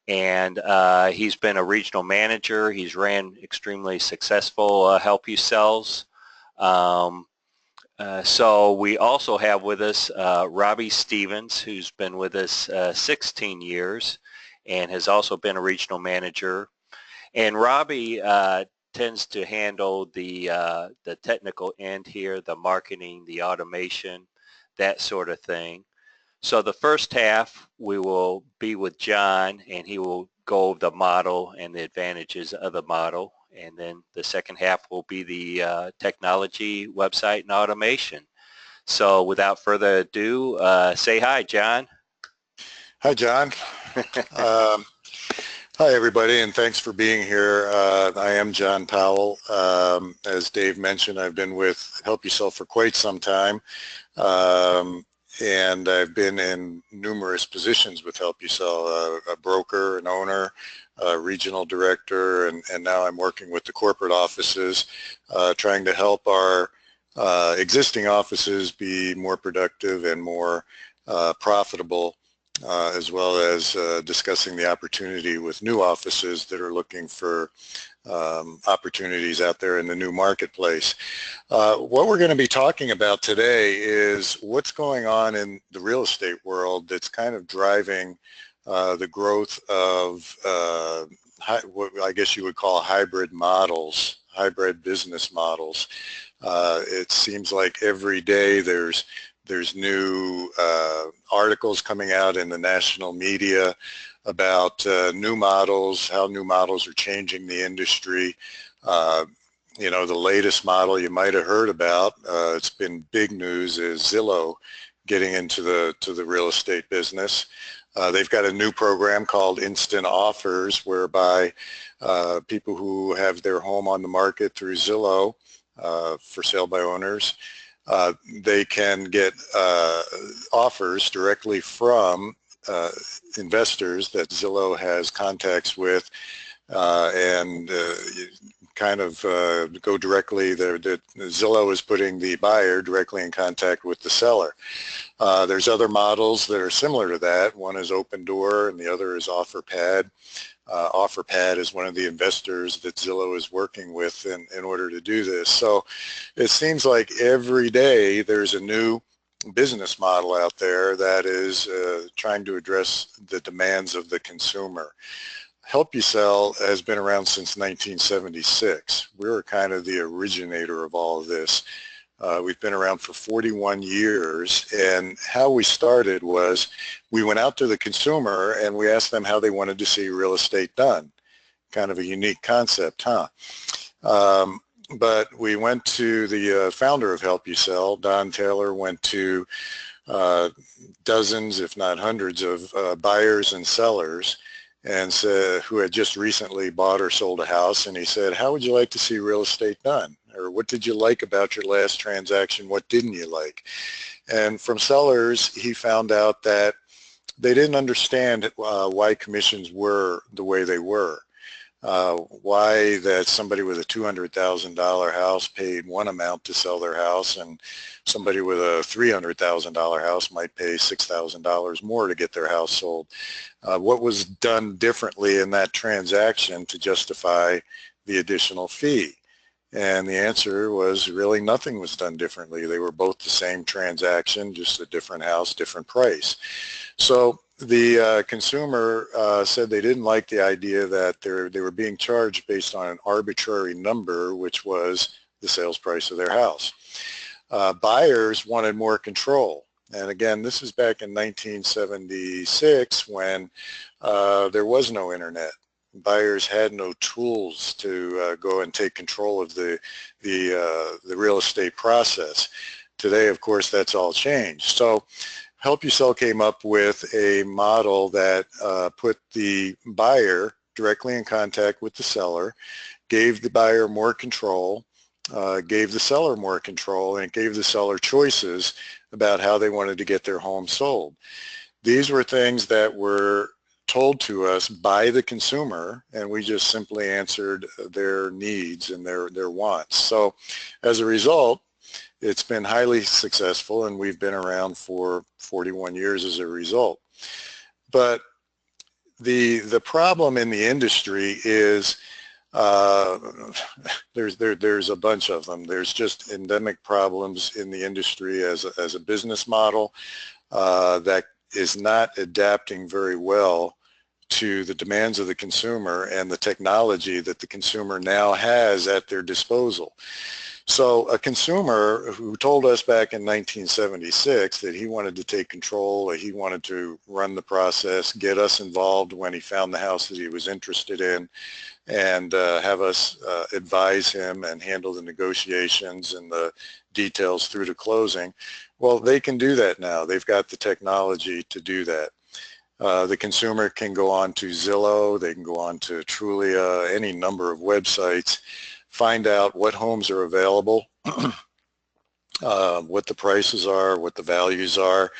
and he's been a regional manager. He's ran extremely successful Help You Sells. So we also have with us Robbie Stevens, who's been with us 16 years and has also been a regional manager. And Robbie tends to handle the technical end here, the marketing, the automation, that sort of thing. So the first half we will be with John, and he will go over the model and the advantages of the model. And then the second half will be the technology, website, and automation. So without further ado, say hi, John. Hi, John. Hi, everybody, and thanks for being here. I am John Powell. As Dave mentioned, I've been with Help Yourself for quite some time, and I've been in numerous positions with Help Yourself, a broker, an owner, a regional director, and now I'm working with the corporate offices, trying to help our existing offices be more productive and more profitable, as well as discussing the opportunity with new offices that are looking for opportunities out there in the new marketplace. What we're going to be talking about today is what's going on in the real estate world that's kind of driving the growth of what I guess you would call hybrid models, hybrid business models. It seems like every day there's new articles coming out in the national media about new models, how new models are changing the industry. You know, the latest model you might have heard about, it's been big news, is Zillow getting into the real estate business. They've got a new program called Instant Offers, whereby people who have their home on the market through Zillow for sale by owners, they can get offers directly from investors that Zillow has contacts with, and kind of go directly there. Zillow is putting the buyer directly in contact with the seller. There's other models that are similar to that. One is Open Door and the other is OfferPad. OfferPad is one of the investors that Zillow is working with in order to do this. So it seems like every day there's a new business model out there that is trying to address the demands of the consumer. Help You Sell has been around since 1976. We're kind of the originator of all of this. We've been around for 41 years, and how we started was we went out to the consumer and we asked them how they wanted to see real estate done. Kind of a unique concept, huh? But we went to the founder of Help You Sell, Don Taylor, went to dozens, if not hundreds, of buyers and sellers, and who had just recently bought or sold a house, and he said, how would you like to see real estate done? Or what did you like about your last transaction? What didn't you like? And from sellers, he found out that they didn't understand why commissions were the way they were. Why that somebody with a $200,000 house paid one amount to sell their house, and somebody with a $300,000 house might pay $6,000 more to get their house sold. What was done differently in that transaction to justify the additional fee? And the answer was really nothing was done differently. They were both the same transaction, just a different house, different price. So the consumer said they didn't like the idea that they were being charged based on an arbitrary number, which was the sales price of their house. Buyers wanted more control. And again, this is back in 1976 when there was no internet. Buyers had no tools to go and take control of the real estate process. Today, of course, that's all changed. So Help You Sell came up with a model that put the buyer directly in contact with the seller, gave the buyer more control, gave the seller more control, and it gave the seller choices about how they wanted to get their home sold. These were things that were told to us by the consumer, and we just simply answered their needs and their wants. So as a result, it's been highly successful, and we've been around for 41 years as a result. But The problem in the industry is there's a bunch of them. There's just endemic problems in the industry as a business model that is not adapting very well to the demands of the consumer and the technology that the consumer now has at their disposal. So a consumer who told us back in 1976 that he wanted to take control, he wanted to run the process, get us involved when he found the house that he was interested in, and have us advise him and handle the negotiations and the details through to closing. Well, they can do that now. They've got the technology to do that. The consumer can go on to Zillow, they can go on to Trulia, any number of websites, find out what homes are available, what the prices are, what the values are,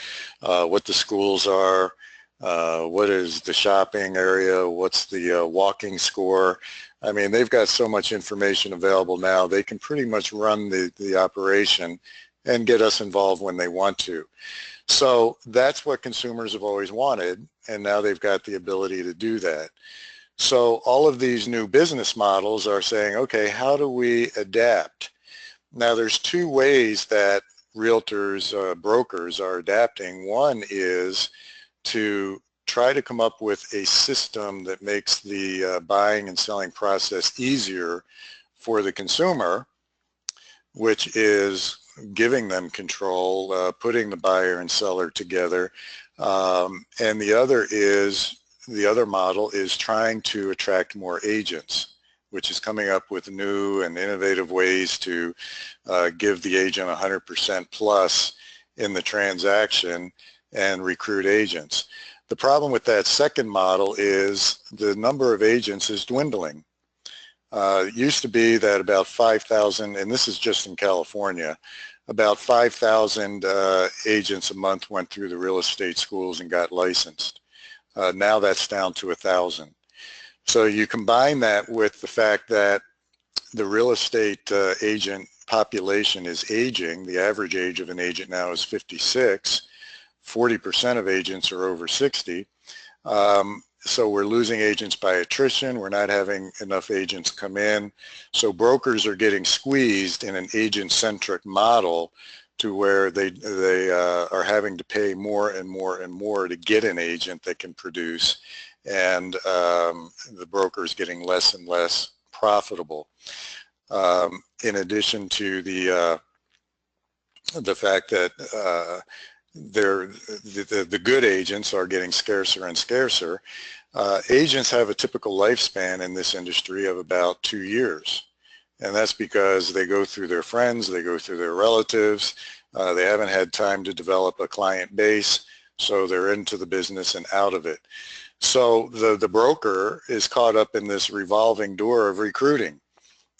what the schools are, what is the shopping area, what's the walking score. I mean, they've got so much information available now, they can pretty much run the operation and get us involved when they want to. So that's what consumers have always wanted, and now they've got the ability to do that. So all of these new business models are saying, okay, how do we adapt? Now there's two ways that realtors, brokers are adapting. One is to try to come up with a system that makes the buying and selling process easier for the consumer, which is giving them control, putting the buyer and seller together. And the other model is trying to attract more agents, which is coming up with new and innovative ways to give the agent 100% plus in the transaction and recruit agents. The problem with that second model is the number of agents is dwindling. It used to be that about 5,000, and this is just in California, about 5,000 agents a month went through the real estate schools and got licensed. Now that's down to 1,000. So you combine that with the fact that the real estate agent population is aging. The average age of an agent now is 56. 40% of agents are over 60. So we're losing agents by attrition. We're not having enough agents come in. So brokers are getting squeezed in an agent-centric model to where they are having to pay more and more and more to get an agent that can produce, and the broker is getting less and less profitable. In addition to the fact that the good agents are getting scarcer and scarcer. Agents have a typical lifespan in this industry of about 2 years. And that's because they go through their friends, they go through their relatives, they haven't had time to develop a client base, so they're into the business and out of it. So the broker is caught up in this revolving door of recruiting.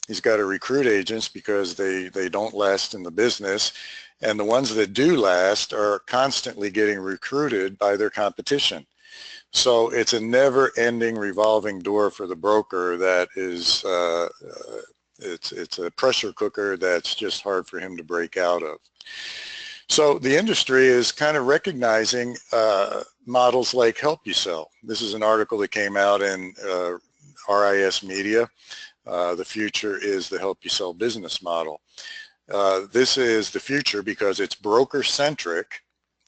He's got to recruit agents because they don't last in the business, and the ones that do last are constantly getting recruited by their competition. So it's a never-ending revolving door for the broker that is it's a pressure cooker that's just hard for him to break out of. So the industry is kind of recognizing models like Help You Sell. This is an article that came out in RIS Media. The future is the Help You Sell business model. This is the future because it's broker-centric.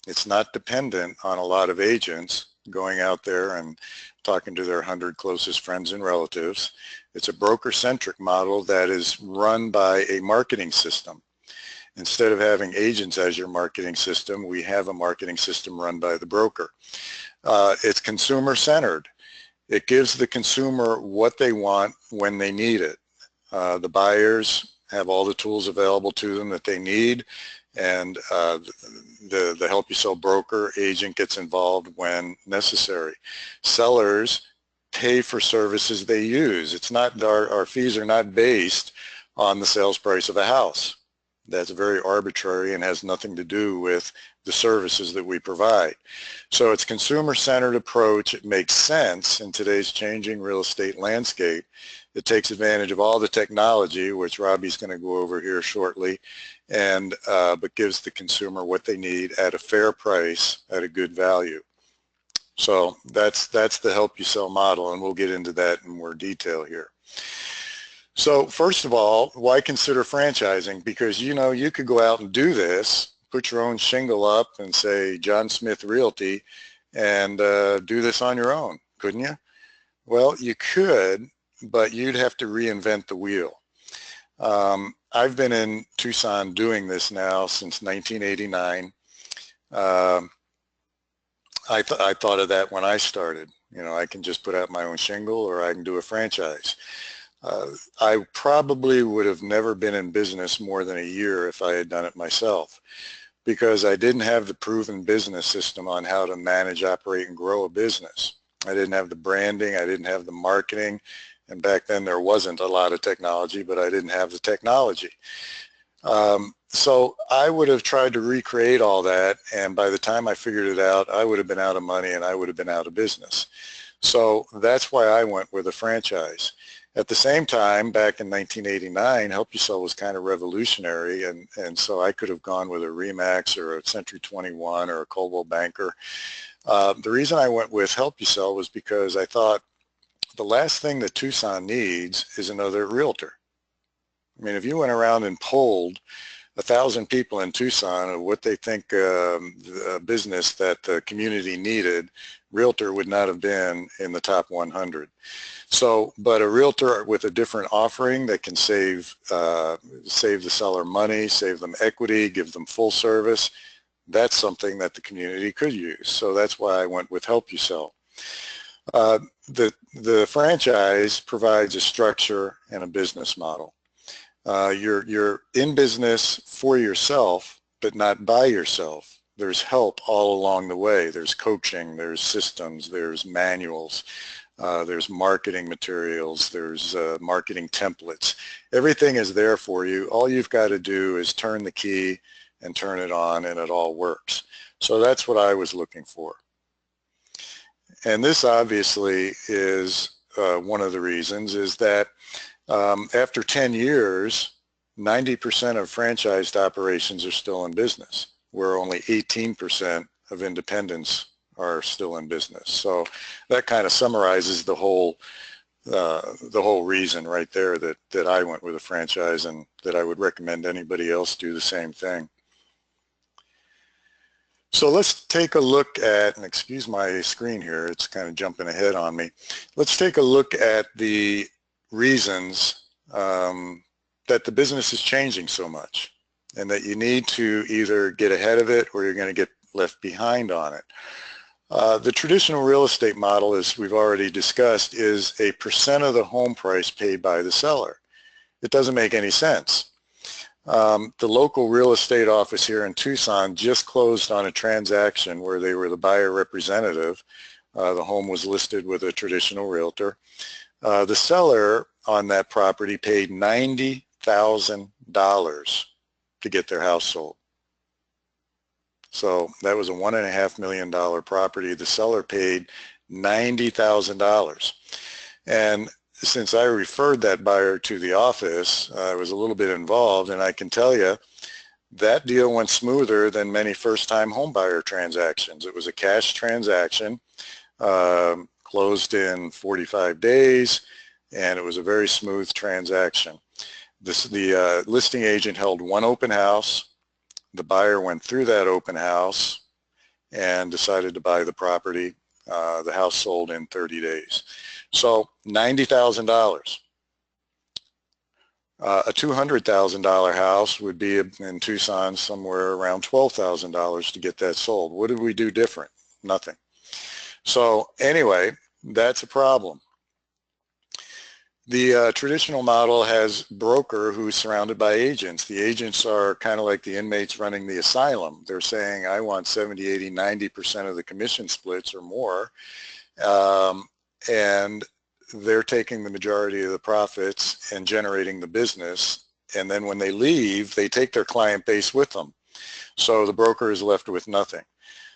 It's not dependent on a lot of agents going out there and talking to their 100 closest friends and relatives. It's a broker-centric model that is run by a marketing system. Instead of having agents as your marketing system, we have a marketing system run by the broker. It's consumer-centered. It gives the consumer what they want when they need it. The buyers have all the tools available to them that they need, and the Help You Sell broker agent gets involved when necessary. Sellers pay for services they use. It's not, our fees are not based on the sales price of a house. That's very arbitrary and has nothing to do with the services that we provide. So it's a consumer-centered approach. It makes sense in today's changing real estate landscape. It takes advantage of all the technology, which Robbie's going to go over here shortly, and but gives the consumer what they need at a fair price at a good value. So that's the help you sell model, and we'll get into that in more detail here. So first of all, why consider franchising? Because you could go out and do this, put your own shingle up and say John Smith Realty, and do this on your own, couldn't you? Well, you could, but you'd have to reinvent the wheel. I've been in Tucson doing this now since 1989. I thought of that when I started. I can just put out my own shingle, or I can do a franchise. I probably would have never been in business more than a year if I had done it myself, because I didn't have the proven business system on how to manage, operate, and grow a business. I didn't have the branding, I didn't have the marketing, and back then there wasn't a lot of technology, but I didn't have the technology. So I would have tried to recreate all that, and by the time I figured it out, I would have been out of money and I would have been out of business. So that's why I went with a franchise. At the same time, back in 1989, Help You Sell was kind of revolutionary, and so I could have gone with a Remax or a Century 21 or a Coldwell Banker. The reason I went with Help You Sell was because I thought the last thing that Tucson needs is another realtor. I mean, if you went around and polled 1,000 people in Tucson of what they think the business that the community needed, realtor would not have been in the top 100. So, but a realtor with a different offering that can save the seller money, save them equity, give them full service, that's something that the community could use. So that's why I went with Help You Sell. The franchise provides a structure and a business model. You're in business for yourself, but not by yourself. There's help all along the way. There's coaching, there's systems, there's manuals, there's marketing materials, there's marketing templates. Everything is there for you. All you've got to do is turn the key and turn it on, and it all works. So that's what I was looking for. And this obviously is one of the reasons, is that after 10 years, 90% of franchised operations are still in business, where only 18% of independents are still in business. So that kind of summarizes the whole reason right there that I went with a franchise, and that I would recommend anybody else do the same thing. So let's take a look at, and excuse my screen here, it's kind of jumping ahead on me. Let's take a look at the reasons that the business is changing so much, and that you need to either get ahead of it or you're going to get left behind on it. The traditional real estate model, as we've already discussed, is a % of the home price paid by the seller. It doesn't make any sense. The local real estate office here in Tucson just closed on a transaction where they were the buyer representative. The home was listed with a traditional realtor. The seller on that property paid $90,000 to get their house sold. So that was a $1.5 million property. The seller paid $90,000. And since I referred that buyer to the office, I was a little bit involved, and I can tell you that deal went smoother than many first-time home buyer transactions. It was a cash transaction, closed in 45 days, and it was a very smooth transaction. The listing agent held one open house. The buyer went through that open house and decided to buy the property. The house sold in 30 days. So $90,000. A $200,000 house would be in Tucson somewhere around $12,000 to get that sold. What did we do different? Nothing. So anyway, that's a problem. The traditional model has broker who's surrounded by agents. The agents are kind of like the inmates running the asylum. They're saying, I want 70, 80, 90% of the commission splits or more. And they're taking the majority of the profits and generating the business. And then when they leave, they take their client base with them. So the broker is left with nothing.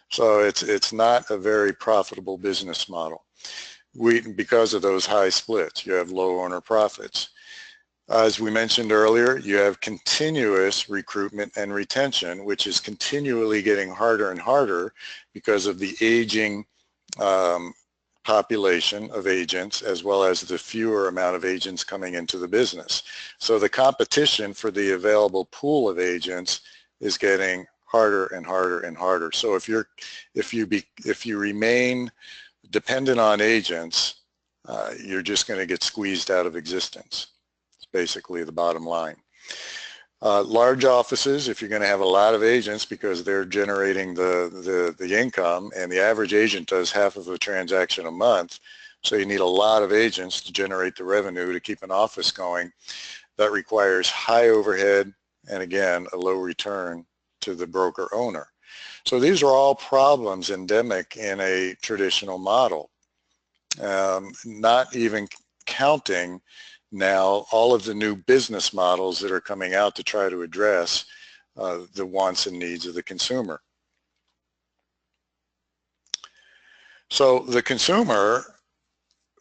So it's not a very profitable business model. Because of those high splits, you have low owner profits. As we mentioned earlier, you have continuous recruitment and retention, which is continually getting harder and harder because of the aging population of agents as well as the fewer amount of agents coming into the business. So the competition for the available pool of agents is getting harder and harder and harder. So if you remain dependent on agents, you're just going to get squeezed out of existence. It's basically the bottom line. Large offices, if you're going to have a lot of agents because they're generating the income, and the average agent does half of a transaction a month, so you need a lot of agents to generate the revenue to keep an office going. That requires high overhead and, again, a low return to the broker owner. So these are all problems endemic in a traditional model, not even counting now all of the new business models that are coming out to try to address the wants and needs of the consumer. So the consumer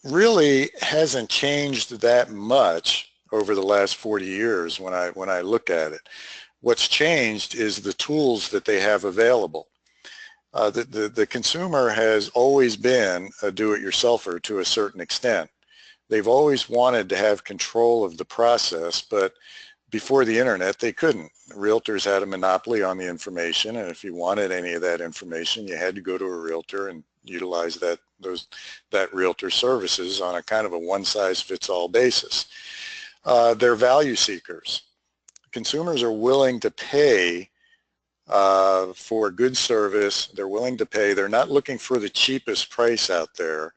really hasn't changed that much over the last 40 years when I look at it. What's changed is the tools that they have available. The consumer has always been a do-it-yourselfer to a certain extent. They've always wanted to have control of the process, but before the internet, they couldn't. Realtors had a monopoly on the information, and if you wanted any of that information, you had to go to a realtor and utilize that realtor services on a kind of a one-size-fits-all basis. They're value seekers. Consumers are willing to pay for good service. They're willing to pay. They're not looking for the cheapest price out there.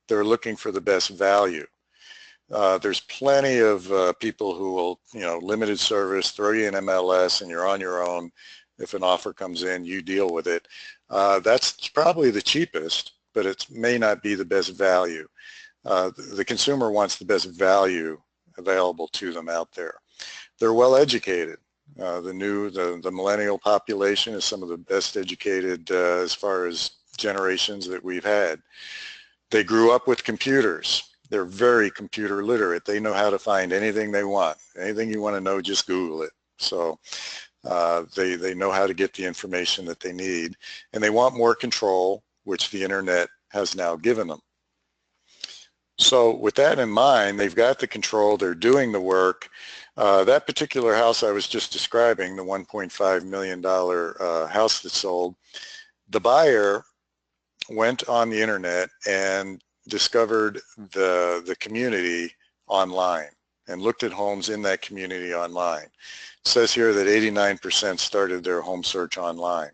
They're looking for the best value. There's plenty of people who will, limited service, throw you an MLS and you're on your own. If an offer comes in, you deal with it. That's probably the cheapest, but it may not be the best value. The consumer wants the best value available to them out there. They're well educated. The millennial population is some of the best educated as far as generations that we've had. They grew up with computers. They're very computer literate. They know how to find anything they want. Anything you want to know, just Google it. So they know how to get the information that they need, and they want more control, which the internet has now given them. So with that in mind, they've got the control, they're doing the work. That particular house I was just describing, the $1.5 million house that sold, the buyer went on the internet and discovered the community online and looked at homes in that community online. It says here that 89% started their home search online.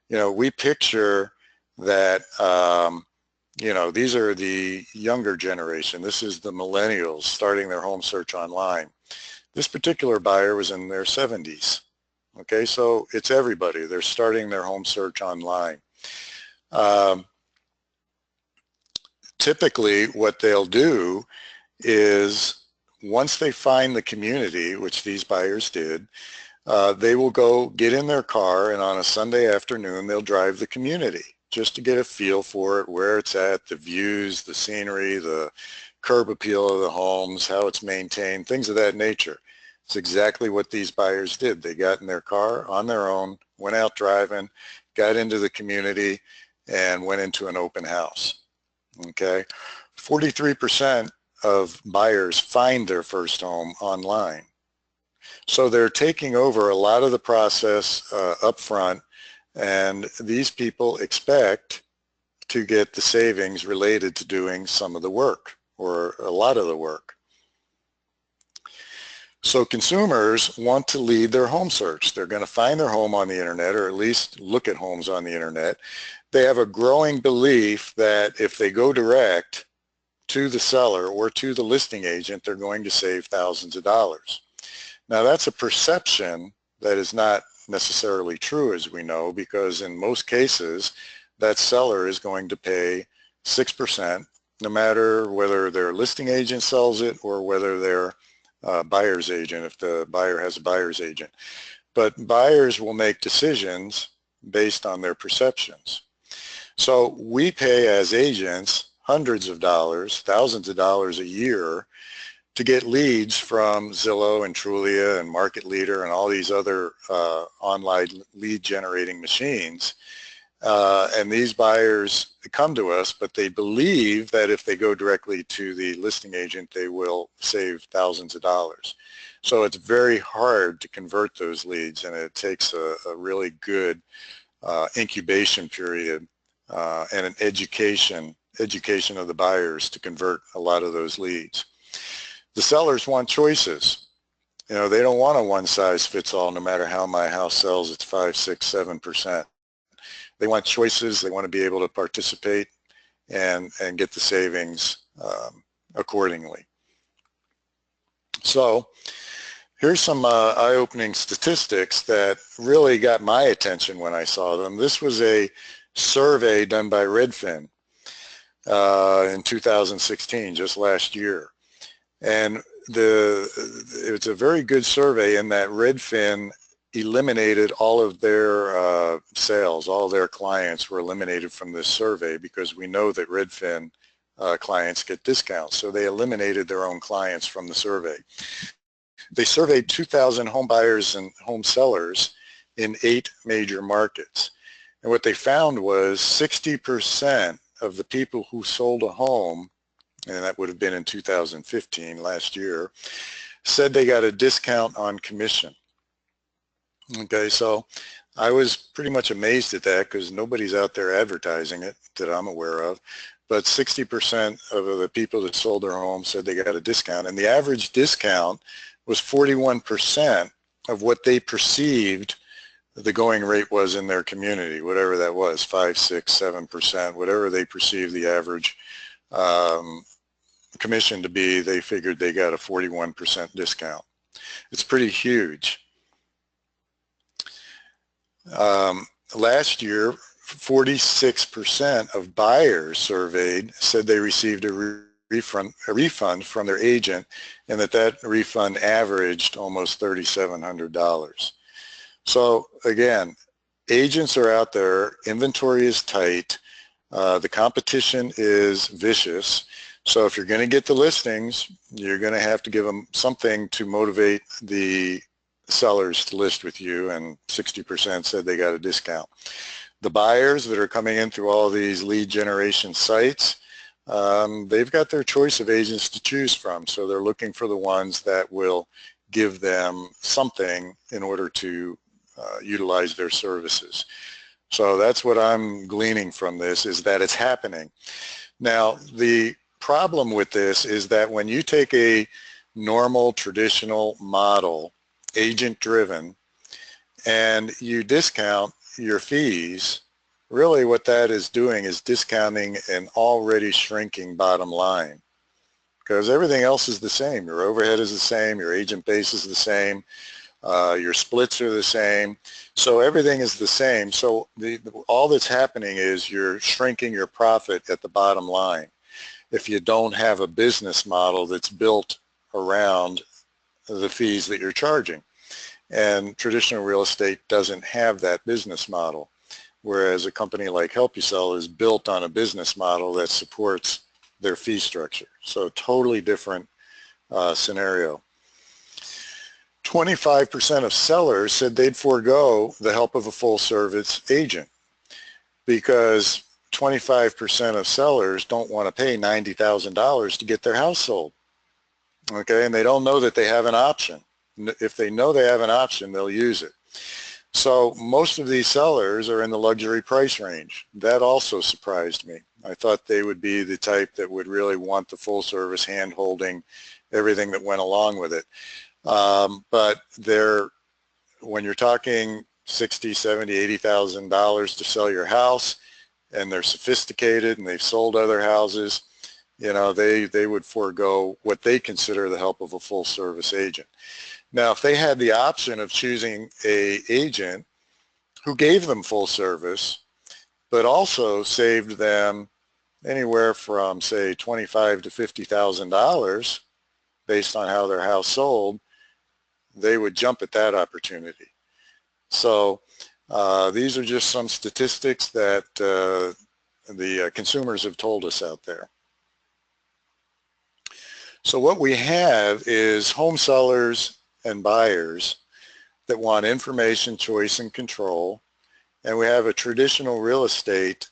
We picture that, these are the younger generation. This is the millennials starting their home search online. This particular buyer was in their 70s. Okay, so it's everybody. They're starting their home search online. Typically, what they'll do is once they find the community, which these buyers did, they will go get in their car, and on a Sunday afternoon, they'll drive the community just to get a feel for it, where it's at, the views, the scenery, the curb appeal of the homes, how it's maintained, things of that nature. It's exactly what these buyers did. They got in their car on their own, went out driving, got into the community, and went into an open house. Okay, 43% of buyers find their first home online. So they're taking over a lot of the process up front, and these people expect to get the savings related to doing some of the work or a lot of the work. So consumers want to lead their home search. They're going to find their home on the internet, or at least look at homes on the internet. They have a growing belief that if they go direct to the seller or to the listing agent, they're going to save thousands of dollars. Now that's a perception that is not necessarily true, as we know, because in most cases that seller is going to pay 6%, no matter whether their listing agent sells it or whether their buyer's agent, if the buyer has a buyer's agent. But buyers will make decisions based on their perceptions. So we pay as agents hundreds of dollars, thousands of dollars a year to get leads from Zillow and Trulia and Market Leader and all these other online lead generating machines. And these buyers come to us, but they believe that if they go directly to the listing agent, they will save thousands of dollars. So it's very hard to convert those leads, and it takes a really good incubation period and an education of the buyers to convert a lot of those leads. The sellers want choices. You know, they don't want a one-size-fits-all. No matter how my house sells, it's 5, 6, 7%. They want choices. They want to be able to participate and get the savings accordingly. So here's some eye-opening statistics that really got my attention when I saw them. This was a survey done by Redfin in 2016, just last year. And it's a very good survey in that Redfin eliminated all of their sales. All their clients were eliminated from this survey because we know that Redfin clients get discounts. So they eliminated their own clients from the survey. They surveyed 2,000 home buyers and home sellers in 8 major markets. And what they found was 60% of the people who sold a home, and that would have been in 2015, last year, said they got a discount on commission. Okay, so I was pretty much amazed at that because nobody's out there advertising it that I'm aware of. But 60% of the people that sold their home said they got a discount, and the average discount was 41% of what they perceived the going rate was in their community, whatever that was, 5, 6, 7%, whatever they perceived the average commission to be, they figured they got a 41% discount. It's pretty huge. Last year, 46% of buyers surveyed said they received a refund from their agent, and that refund averaged almost $3,700. So again, agents are out there, inventory is tight, the competition is vicious. So if you're going to get the listings, you're going to have to give them something to motivate the sellers to list with you, and 60% said they got a discount. The buyers that are coming in through all these lead generation sites, they've got their choice of agents to choose from, so they're looking for the ones that will give them something in order to utilize their services. So that's what I'm gleaning from this, is that it's happening. Now, the problem with this is that when you take a normal traditional model, agent-driven, and you discount your fees, really what that is doing is discounting an already shrinking bottom line, because everything else is the same. Your overhead is the same, your agent base is the same, your splits are the same, so everything is the same. So all that's happening is you're shrinking your profit at the bottom line if you don't have a business model that's built around the fees that you're charging. And traditional real estate doesn't have that business model, whereas a company like Help You Sell is built on a business model that supports their fee structure. So totally different scenario. 25% of sellers said they'd forego the help of a full-service agent because 25% of sellers don't want to pay $90,000 to get their house sold. Okay, and they don't know that they have an option. If they know they have an option, they'll use it. So most of these sellers are in the luxury price range. That also surprised me. I thought they would be the type that would really want the full service hand-holding, everything that went along with it. But when you're talking $60,000, $70,000, $80,000 to sell your house, and they're sophisticated and they've sold other houses, you know, they would forego what they consider the help of a full service agent. Now, if they had the option of choosing an agent who gave them full service, but also saved them anywhere from, say, $25,000 to $50,000 based on how their house sold, they would jump at that opportunity. So these are just some statistics that the consumers have told us out there. So what we have is home sellers and buyers that want information, choice, and control, and we have a traditional real estate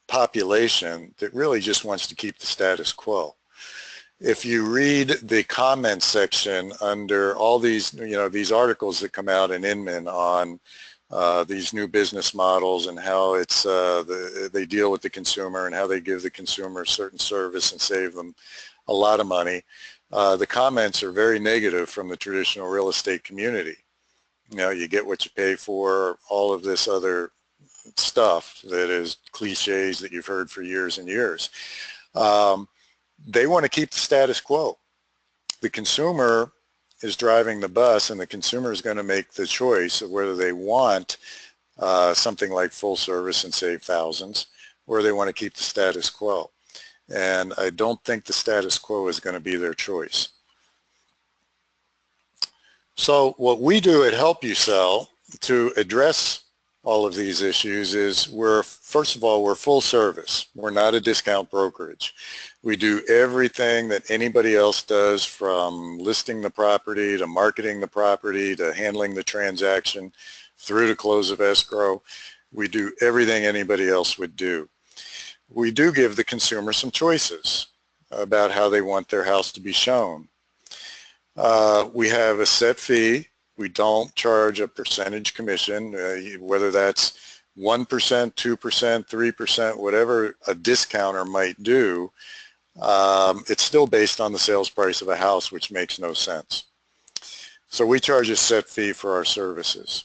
population that really just wants to keep the status quo. If you read the comments section under all these, these articles that come out in Inman on these new business models and how it's they deal with the consumer and how they give the consumer a certain service and save them a lot of money, the comments are very negative from the traditional real estate community. You get what you pay for, all of this other stuff that is cliches that you've heard for years and years. They want to keep the status quo. The consumer is driving the bus, and the consumer is going to make the choice of whether they want something like full service and save thousands, or they want to keep the status quo. And I don't think the status quo is going to be their choice. So what we do at Help You Sell to address all of these issues is first of all, we're full service. We're not a discount brokerage. We do everything that anybody else does, from listing the property to marketing the property to handling the transaction through to close of escrow. We do everything anybody else would do. We do give the consumer some choices about how they want their house to be shown. We have a set fee. We don't charge a percentage commission, whether that's 1%, 2%, 3%, whatever a discounter might do. It's still based on the sales price of a house, which makes no sense. So we charge a set fee for our services.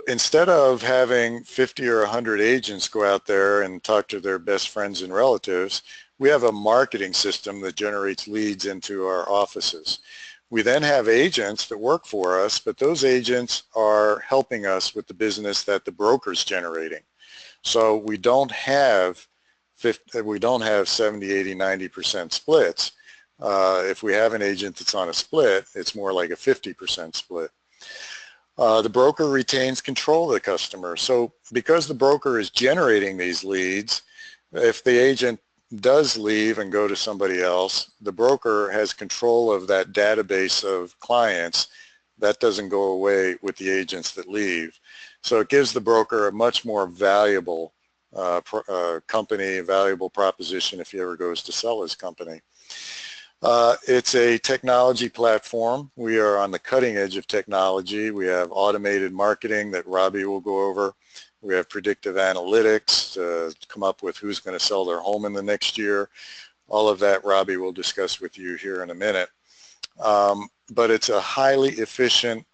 Instead of having 50 or 100 agents go out there and talk to their best friends and relatives, we have a marketing system that generates leads into our offices. We then have agents that work for us, but those agents are helping us with the business that the broker's generating. So we don't have 70, 80, 90% splits. If we have an agent that's on a split, it's more like a 50% split. The broker retains control of the customer. So because the broker is generating these leads, if the agent does leave and go to somebody else, the broker has control of that database of clients. That doesn't go away with the agents that leave. So it gives the broker a much more valuable company, a valuable proposition if he ever goes to sell his company. It's a technology platform. We are on the cutting edge of technology. We have automated marketing that Robbie will go over. We have predictive analytics to come up with who's going to sell their home in the next year. All of that Robbie will discuss with you here in a minute. But it's a highly efficient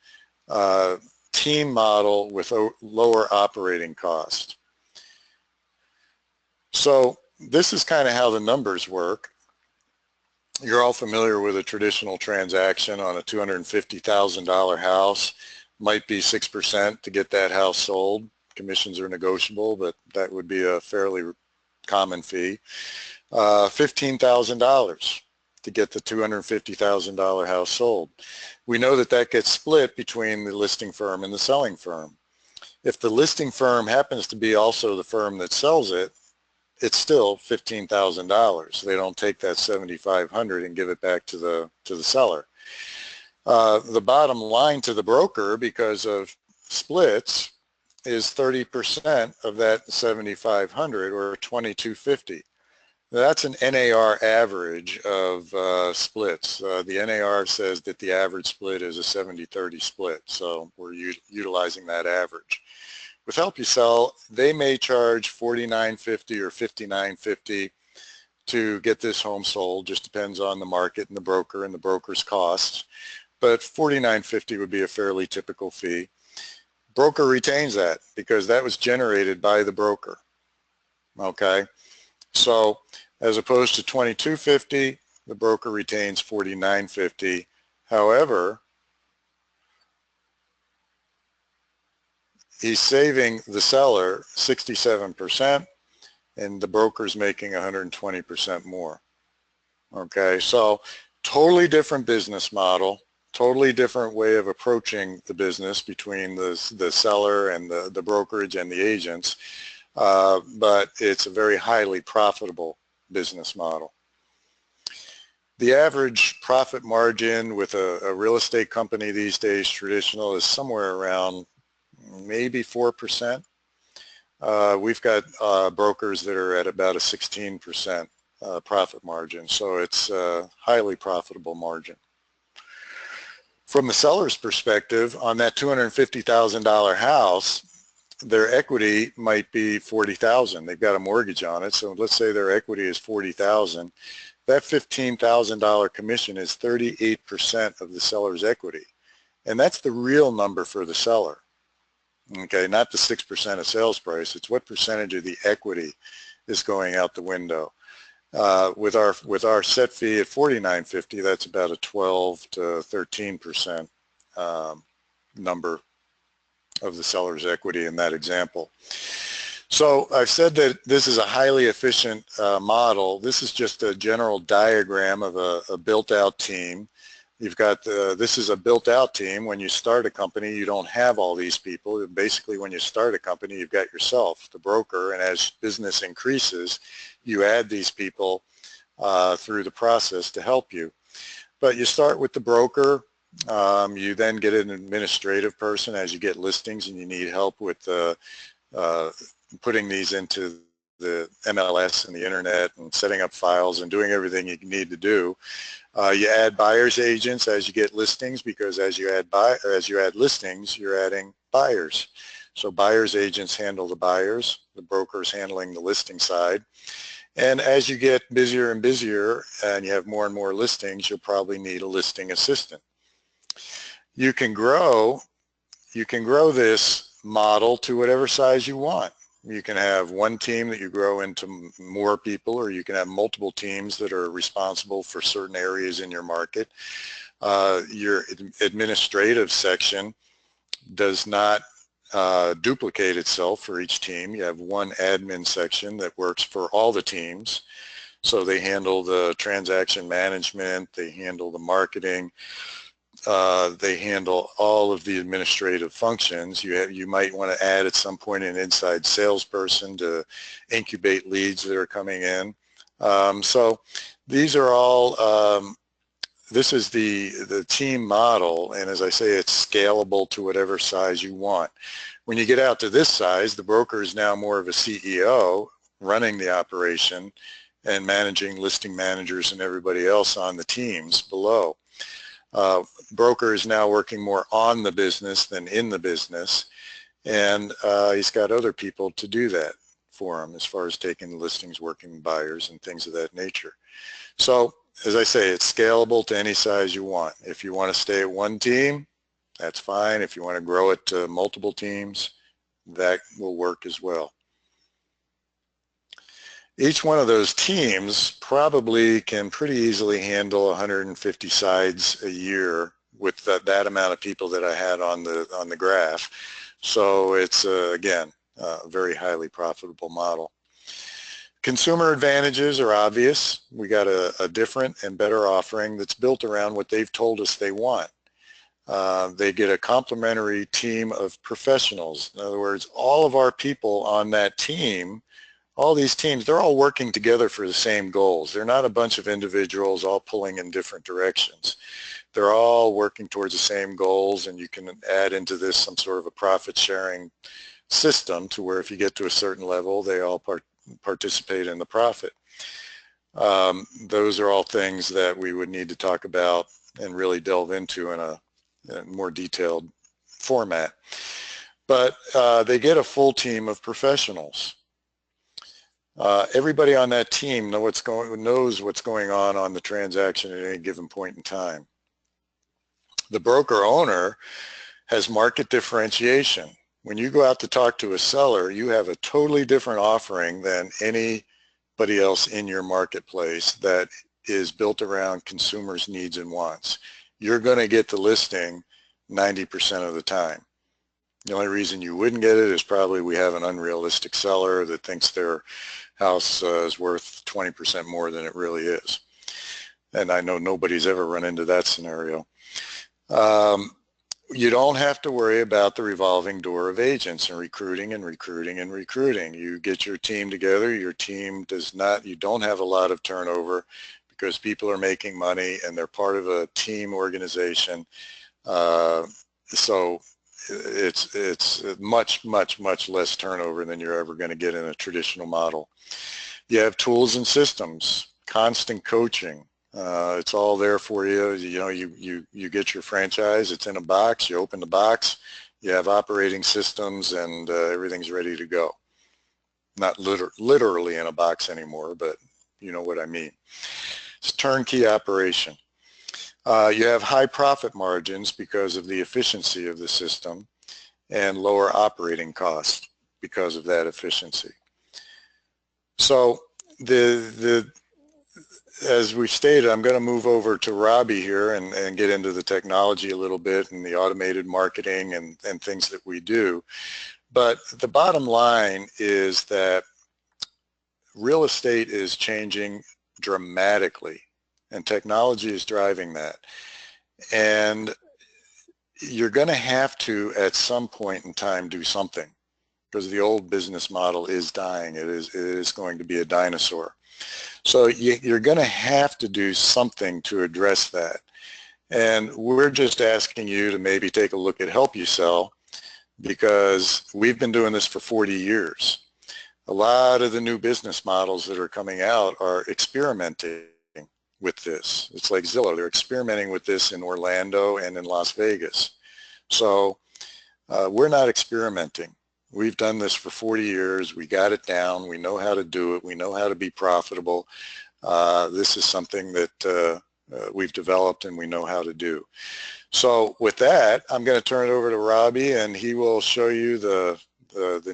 team model with a lower operating cost. So this is kind of how the numbers work. You're all familiar with a traditional transaction on a $250,000 house. Might be 6% to get that house sold. Commissions are negotiable, but that would be a fairly common fee. $15,000 to get the $250,000 house sold. We know that that gets split between the listing firm and the selling firm. If the listing firm happens to be also the firm that sells it, it's still $15,000. They don't take that $7,500 and give it back to the seller. The bottom line to the broker, because of splits, is 30% of that $7,500, or $2,250. That's an NAR average of splits. The NAR says that the average split is a 70-30 split, so we're utilizing that average. With Help You Sell, they may charge $49.50 or $59.50 to get this home sold. Just depends on the market and the broker's costs. But $49.50 would be a fairly typical fee. Broker retains that because that was generated by the broker. Okay, so as opposed to $22.50, the broker retains $49.50. However, he's saving the seller 67%, and the broker's making 120% more. Okay, so totally different business model, totally different way of approaching the business between the seller and the brokerage and the agents, but it's a very highly profitable business model. The average profit margin with a real estate company these days, traditional, is somewhere around maybe 4%. We've got brokers that are at about a 16% profit margin, so it's a highly profitable margin. From the seller's perspective, on that $250,000 house, their equity might be $40,000. They've got a mortgage on it, so let's say their equity is $40,000. That $15,000 commission is 38% of the seller's equity, and that's the real number for the seller. Okay, not the 6% of sales price. It's what percentage of the equity is going out the window. With our set fee at $49.50, that's about a 12 to 13% number of the seller's equity in that example. So I've said that this is a highly efficient model. This is just a general diagram of a built-out team. You've got this is a built-out team. When you start a company, you don't have all these people. Basically, when you start a company, you've got yourself, the broker, and as business increases, you add these people through the process to help you. But you start with the broker. You then get an administrative person as you get listings and you need help with putting these into the MLS and the internet and setting up files and doing everything you need to do. You add buyer's agents as you get listings, because as you add listings, you're adding buyers. So buyer's agents handle the buyers, the broker's handling the listing side. And as you get busier and busier and you have more and more listings, you'll probably need a listing assistant. You can grow this model to whatever size you want. You can have one team that you grow into more people, or you can have multiple teams that are responsible for certain areas in your market. Your administrative section does not duplicate itself for each team. You have one admin section that works for all the teams. So they handle the transaction management, they handle the marketing, they handle all of the administrative functions. You might want to add at some point an inside salesperson to incubate leads that are coming in. So these are all, this is the team model, and as I say, it's scalable to whatever size you want. When you get out to this size, the broker is now more of a CEO running the operation and managing listing managers and everybody else on the teams below. Broker is now working more on the business than in the business, and he's got other people to do that for him as far as taking the listings, working buyers, and things of that nature. So as I say, it's scalable to any size you want. If you want to stay at one team, that's fine. If you want to grow it to multiple teams, that will work as well. Each one of those teams probably can pretty easily handle 150 sides a year with that amount of people that I had on the graph. So it's again a very highly profitable model. Consumer advantages are obvious. We got a different and better offering that's built around what they've told us they want. They get a complementary team of professionals. In other words, all of our people on that team, all these teams, they're all working together for the same goals. They're not a bunch of individuals all pulling in different directions. They're all working towards the same goals, and you can add into this some sort of a profit-sharing system to where if you get to a certain level, they all participate in the profit. Those are all things that we would need to talk about and really delve into in a more detailed format. But they get a full team of professionals. Everybody on that team knows what's going on the transaction at any given point in time. The broker owner has market differentiation. When you go out to talk to a seller, you have a totally different offering than anybody else in your marketplace that is built around consumers' needs and wants. You're going to get the listing 90% of the time. The only reason you wouldn't get it is probably we have an unrealistic seller that thinks their house is worth 20% more than it really is. And I know nobody's ever run into that scenario. You don't have to worry about the revolving door of agents and recruiting and recruiting and recruiting. You get your team together, your team you don't have a lot of turnover because people are making money and they're part of a team organization. So it's much less turnover than you're ever going to get in a traditional model. You have tools and systems, constant coaching. It's all there for you. You know, you get your franchise, it's in a box, you open the box, you have operating systems, and everything's ready to go. Not literally in a box anymore, but you know what I mean. It's turnkey operation. You have high profit margins because of the efficiency of the system, and lower operating costs because of that efficiency. So as we stated, I'm going to move over to Robbie here and get into the technology a little bit and the automated marketing and things that we do. But the bottom line is that real estate is changing dramatically, and technology is driving that. And you're going to have to, at some point in time, do something, because the old business model is dying. It is going to be a dinosaur. So you're going to have to do something to address that. And we're just asking you to maybe take a look at Help You Sell, because we've been doing this for 40 years. A lot of the new business models that are coming out are experimenting with this. It's like Zillow. They're experimenting with this in Orlando and in Las Vegas. So we're not experimenting. We've done this for 40 years. We got it down. We know how to do it. We know how to be profitable. This is something that we've developed and we know how to do. So with that, I'm going to turn it over to Robbie, and he will show you the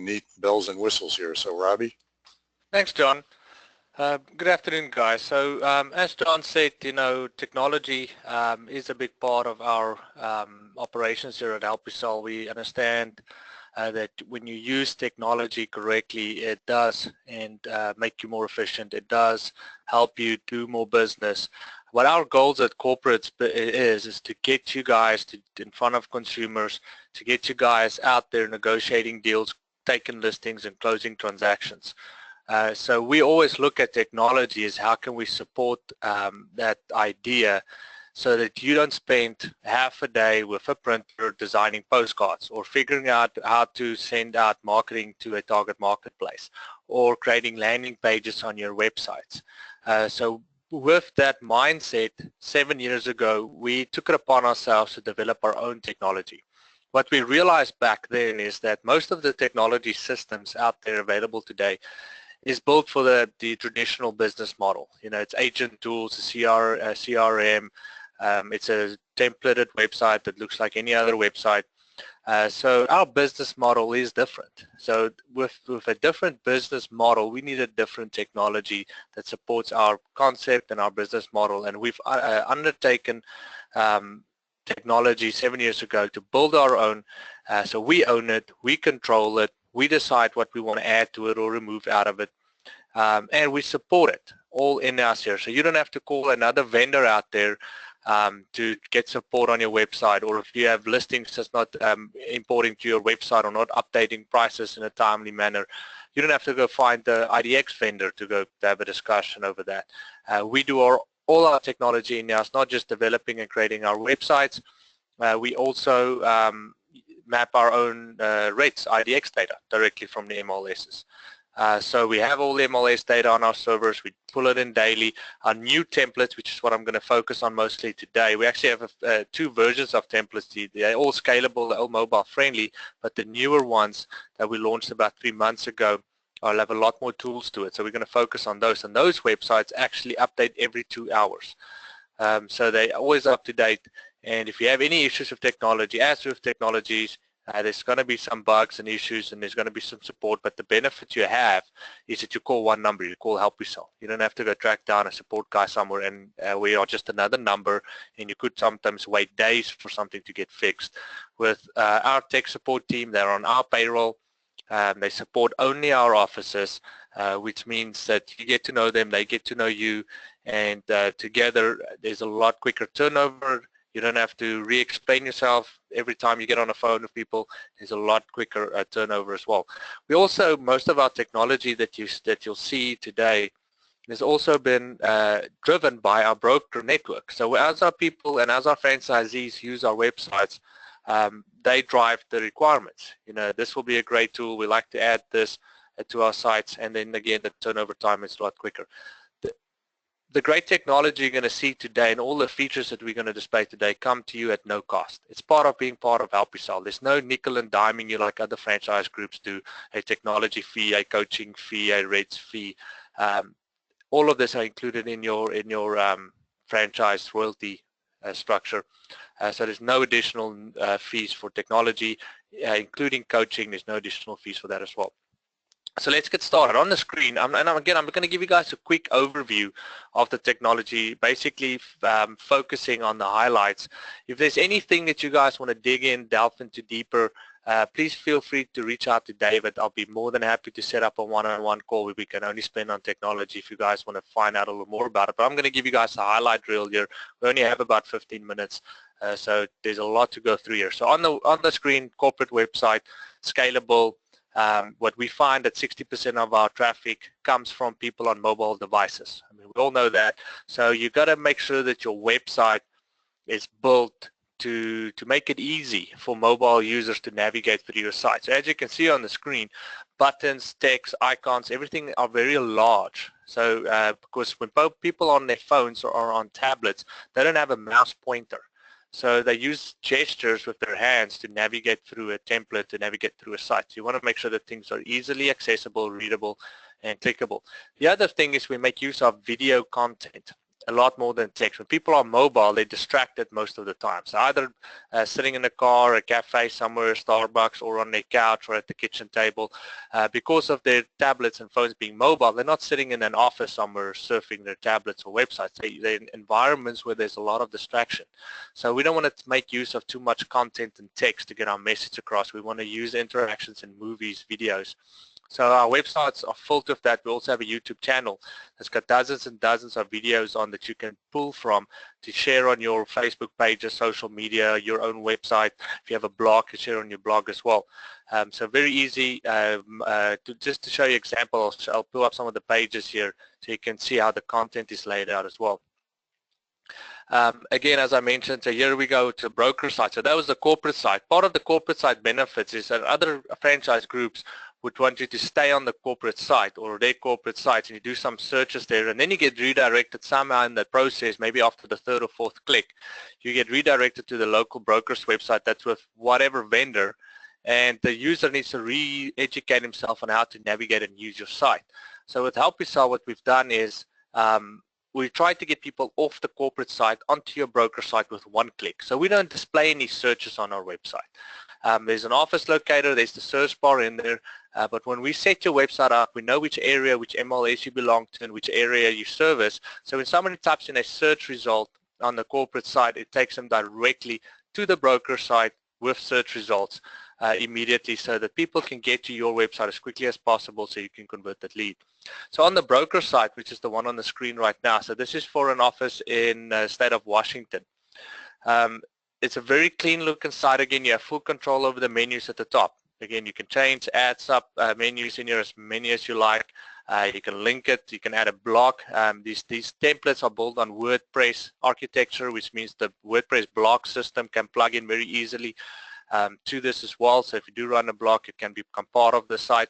neat bells and whistles here. So Robbie. Thanks, John. Good afternoon, guys. So as John said, you know, technology is a big part of our operations here at Help You Sell. We understand that when you use technology correctly, it does make you more efficient. It does help you do more business. What our goals at corporates is to get you guys in front of consumers, to get you guys out there negotiating deals, taking listings, and closing transactions. So we always look at technology as how can we support that idea, so that you don't spend half a day with a printer designing postcards, or figuring out how to send out marketing to a target marketplace, or creating landing pages on your websites. So with that mindset, 7 years ago, we took it upon ourselves to develop our own technology. What we realized back then is that most of the technology systems out there available today is built for the traditional business model. You know, it's agent tools, CRM, it's a templated website that looks like any other website. So our business model is different. So with a different business model, we need a different technology that supports our concept and our business model. And we've undertaken technology 7 years ago to build our own. So we own it, we control it, we decide what we want to add to it or remove out of it. And we support it all in-house here. So you don't have to call another vendor out there to get support on your website, or if you have listings that's not importing to your website or not updating prices in a timely manner, you don't have to go find the IDX vendor to have a discussion over that. We do all our technology in-house, not just developing and creating our websites. We also map our own rates, IDX data, directly from the MLSs. So we have all the MLS data on our servers. We pull it in daily. Our new templates, which is what I'm going to focus on mostly today, we actually have 2 versions of templates. They're all scalable, they're all mobile friendly, but the newer ones that we launched about 3 months ago will have a lot more tools to it. So we're going to focus on those. And those websites actually update every 2 hours. So they're always up to date. And if you have any issues with technology, as with technologies, there's going to be some bugs and issues, and there's going to be some support, but the benefit you have is that you call one number, you call Help You Sell. You don't have to go track down a support guy somewhere, and we are just another number, and you could sometimes wait days for something to get fixed. With our tech support team, they're on our payroll. They support only our offices, which means that you get to know them, they get to know you, and together there's a lot quicker turnover. You don't have to re-explain yourself every time you get on the phone with people. There's a lot quicker turnover as well. We also, most of our technology that you'll see today has also been driven by our broker network. So as our people and as our franchisees use our websites, they drive the requirements. This will be a great tool. We like to add this to our sites, and then again, the turnover time is a lot quicker. The great technology you're going to see today and all the features that we're going to display today come to you at no cost. It's part of being part of Help Yourself. There's no nickel and diming you like other franchise groups do, a technology fee, a coaching fee, a rates fee. All of this are included in your franchise royalty structure. So there's no additional fees for technology, including coaching. There's no additional fees for that as well. So let's get started. On the screen, I'm going to give you guys a quick overview of the technology, basically focusing on the highlights. If there's anything that you guys want to dig in, delve into deeper, please feel free to reach out to David. I'll be more than happy to set up a one-on-one call where we can only spend on technology if you guys want to find out a little more about it. But I'm going to give you guys a highlight reel here. We only have about 15 minutes, so there's a lot to go through here. So on the screen, corporate website, scalable. What we find that 60% of our traffic comes from people on mobile devices. I mean, we all know that. So you got to make sure that your website is built to make it easy for mobile users to navigate through your site. So as you can see on the screen, buttons, text, icons, everything are very large. So because when people on their phones or on tablets, they don't have a mouse pointer. So they use gestures with their hands to navigate through a template, to navigate through a site. So you want to make sure that things are easily accessible, readable, and clickable. The other thing is we make use of video content a lot more than text. When people are mobile, they're distracted most of the time. So either sitting in a car, a cafe somewhere, Starbucks, or on their couch or at the kitchen table. Because of their tablets and phones being mobile, they're not sitting in an office somewhere surfing their tablets or websites. They're in environments where there's a lot of distraction. So we don't want to make use of too much content and text to get our message across. We want to use interactions in movies, videos. So our websites are full of that. We also have a YouTube channel that's got dozens and dozens of videos on that you can pull from to share on your Facebook pages, social media, your own website. If you have a blog, you share on your blog as well. So very easy. Just to show you examples, I'll pull up some of the pages here so you can see how the content is laid out as well. Again, as I mentioned, so here we go to broker site. So that was the corporate site. Part of the corporate site benefits is that other franchise groups would want you to stay on the corporate site or their corporate site, and you do some searches there, and then you get redirected somehow in that process, maybe after the third or fourth click, you get redirected to the local broker's website that's with whatever vendor, and the user needs to re-educate himself on how to navigate and use your site. So with Help Yourself, what we've done is we try to get people off the corporate site onto your broker site with one click. So we don't display any searches on our website. There's an office locator, there's the search bar in there, but when we set your website up, we know which area, which MLS you belong to, and which area you service. So when somebody types in a search result on the corporate site, it takes them directly to the broker site with search results immediately, so that people can get to your website as quickly as possible so you can convert that lead. So on the broker site, which is the one on the screen right now, so this is for an office in the state of Washington. It's a very clean looking site. Again, you have full control over the menus at the top. Again, you can change, add sub menus in here, as many as you like. You can link it, you can add a block. These templates are built on WordPress architecture, which means the WordPress block system can plug in very easily to this as well. So if you do run a block, it can become part of the site.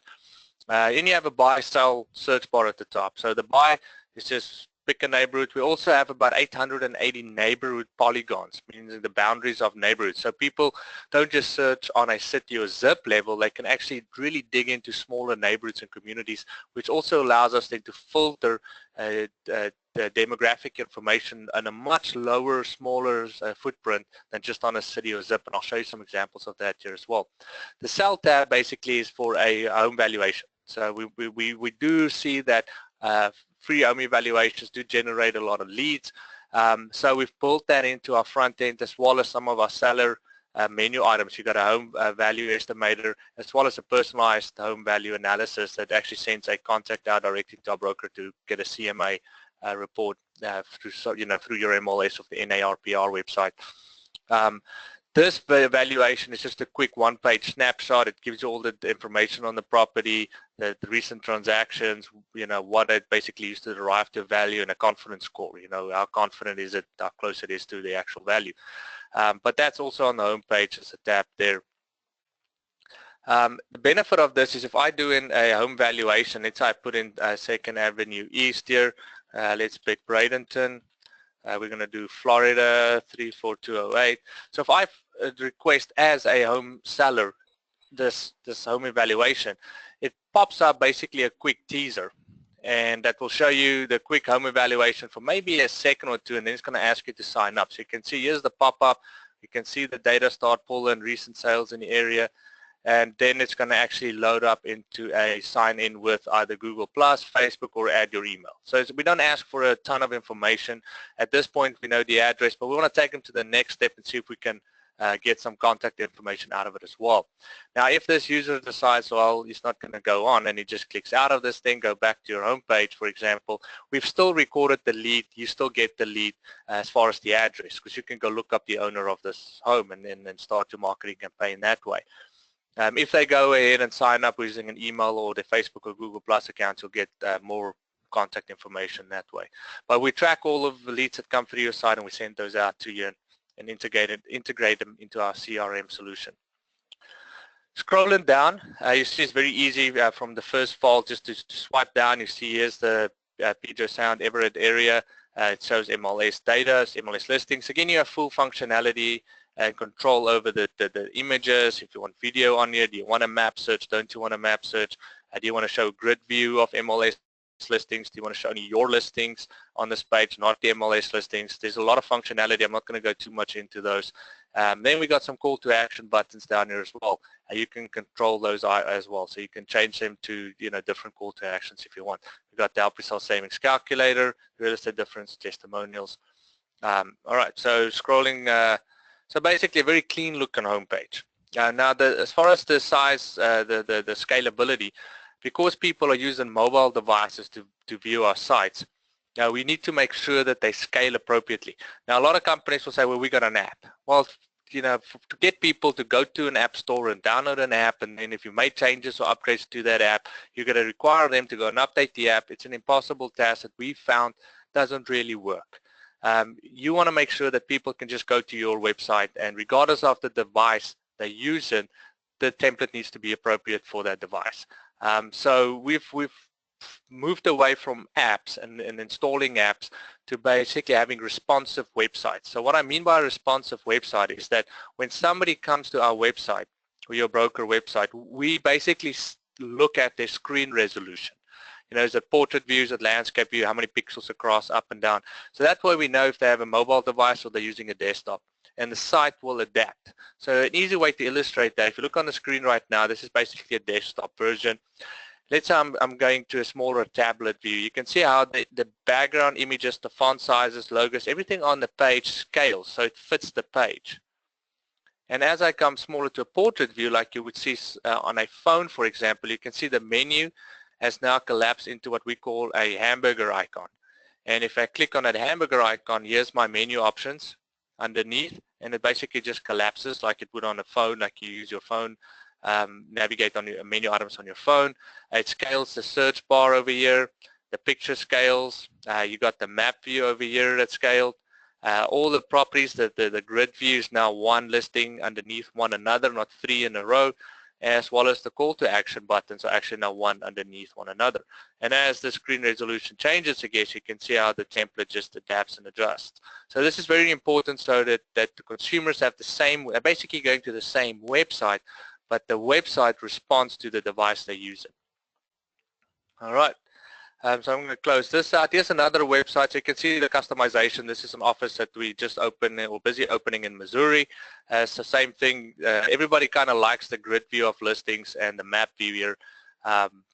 Then you have a buy, sell search bar at the top. So the buy is just pick a neighborhood. We also have about 880 neighborhood polygons, meaning the boundaries of neighborhoods. So people don't just search on a city or zip level, they can actually really dig into smaller neighborhoods and communities, which also allows us then to filter the demographic information on a much lower, smaller footprint than just on a city or zip, and I'll show you some examples of that here as well. The sell tab basically is for a home valuation. So we do see that free home evaluations do generate a lot of leads. So we've built that into our front end, as well as some of our seller menu items. You've got a home value estimator, as well as a personalized home value analysis that actually sends a contact out directly to our broker to get a CMA report through your MLS of the NARPR website. This evaluation is just a quick one-page snapshot. It gives you all the information on the property, the recent transactions, what it basically used to derive to value, and a confidence score. How confident is it, how close it is to the actual value. But that's also on the home page as a tab there. The benefit of this is if I do in a home valuation, let's say I put in 2nd Avenue East here, let's pick Bradenton, we're going to do Florida 34208. So if I request as a home seller this home evaluation, it pops up basically a quick teaser, and that will show you the quick home evaluation for maybe a second or two, and then it's going to ask you to sign up. So you can see here's the pop-up, you can see the data start pull in recent sales in the area, and then it's going to actually load up into a sign-in with either Google+, Facebook, or add your email. So we don't ask for a ton of information. At this point, we know the address, but we want to take them to the next step and see if we can get some contact information out of it as well. Now, if this user decides, well, he's not going to go on, and he just clicks out of this thing, go back to your home page, for example, we've still recorded the lead. You still get the lead as far as the address, because you can go look up the owner of this home and then start your marketing campaign that way. If they go ahead and sign up using an email or the Facebook or Google Plus account, you'll get more contact information that way. But we track all of the leads that come through your site, and we send those out to you and integrate them into our CRM solution. Scrolling down, you see it's very easy from the first file just to swipe down. You see here's the Puget Sound Everett area. It shows MLS data, MLS listings. Again, you have full functionality and control over the images. If you want video on here, do you want a map search? Don't you want a map search? Do you want to show grid view of MLS listings? Do you want to show only your listings on this page, not the MLS listings? There's a lot of functionality. I'm not going to go too much into those. Then we got some call to action buttons down here as well. You can control those as well, so you can change them to different call to actions if you want. We got the Help Yourself Savings Calculator, real estate difference, testimonials. All right, so scrolling. So basically a very clean looking homepage. Now as far as the size, the scalability, because people are using mobile devices to view our sites, we need to make sure that they scale appropriately. Now a lot of companies will say, well, we got an app. Well, to get people to go to an app store and download an app, and then if you made changes or upgrades to that app, you're going to require them to go and update the app. It's an impossible task that we found doesn't really work. You want to make sure that people can just go to your website, and regardless of the device they're using, the template needs to be appropriate for that device. So we've moved away from apps and installing apps to basically having responsive websites. So what I mean by a responsive website is that when somebody comes to our website or your broker website, we basically look at their screen resolution. Is it portrait views, at landscape view, how many pixels across, up and down. So that way we know if they have a mobile device or they're using a desktop, and the site will adapt. So an easy way to illustrate that, if you look on the screen right now, this is basically a desktop version. Let's say I'm going to a smaller tablet view. You can see how the background images, the font sizes, logos, everything on the page scales, so it fits the page. And as I come smaller to a portrait view, like you would see on a phone, for example, you can see the menu has now collapsed into what we call a hamburger icon. And if I click on that hamburger icon, here's my menu options underneath, and it basically just collapses like it would on a phone, like you use your phone, navigate on your menu items on your phone. It scales the search bar over here, the picture scales, you got the map view over here that's scaled. All the properties, the grid view is now one listing underneath one another, not three in a row, as well as the call to action buttons are actually now one underneath one another. And as the screen resolution changes, I guess you can see how the template just adapts and adjusts. So this is very important, so that the consumers have the same, basically going to the same website, but the website responds to the device they're using. All right. So I'm going to close this out. Here's another website. So you can see the customization. This is an office that we just opened or busy opening in Missouri. It's the same thing. Everybody kind of likes the grid view of listings and the map view here.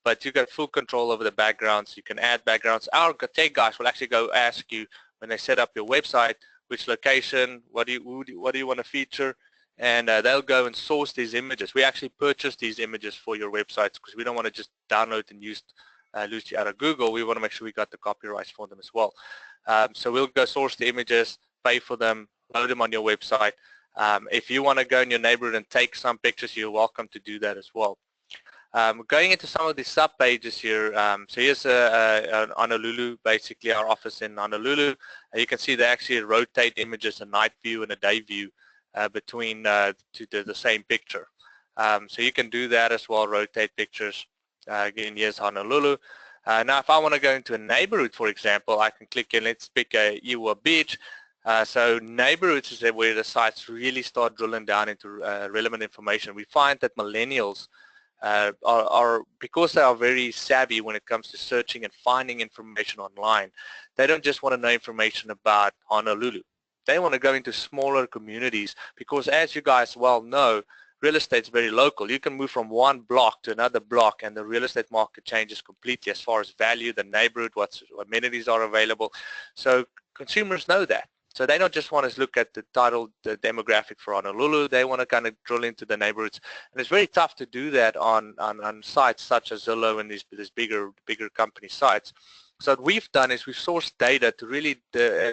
But you got full control over the backgrounds. You can add backgrounds. Our tech guys will actually go ask you when they set up your website, which location, what do you want to feature, and they'll go and source these images. We actually purchase these images for your websites because we don't want to just download and use loosely out of Google. We want to make sure we got the copyrights for them as well. So we'll go source the images, pay for them, load them on your website. If you want to go in your neighborhood and take some pictures, you're welcome to do that as well. Going into some of the sub pages here, so here's Honolulu, basically our office in Honolulu. You can see they actually rotate images, a night view and a day view. between to the same picture. So you can do that as well, rotate pictures. Again, here's Honolulu. Now, if I want to go into a neighborhood, for example, I can click in, let's pick a Iwa Beach. So neighborhoods is where the sites really start drilling down into relevant information. We find that millennials are, because they are very savvy when it comes to searching and finding information online, they don't just want to know information about Honolulu. They want to go into smaller communities because, as you guys well know, real estate is very local. You can move from one block to another block and the real estate market changes completely as far as value, the neighborhood, what amenities are available. So consumers know that. So they don't just want to look at the title, the demographic for Honolulu. They want to kind of drill into the neighborhoods. And it's very tough to do that on sites such as Zillow and these bigger company sites. So what we've done is we've sourced data to really,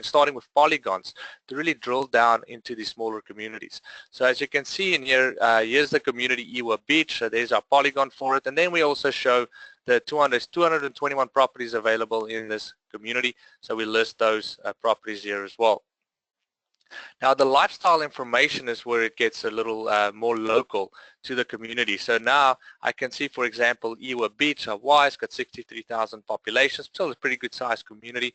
starting with polygons, to really drill down into these smaller communities. So as you can see in here, here's the community Iwa Beach. So there's our polygon for it. And then we also show the 221 properties available in this community. So we list those properties here as well. Now the lifestyle information is where it gets a little more local to the community. So now I can see, for example, Iwa Beach, Hawaii, it's got 63,000 population, still a pretty good sized community.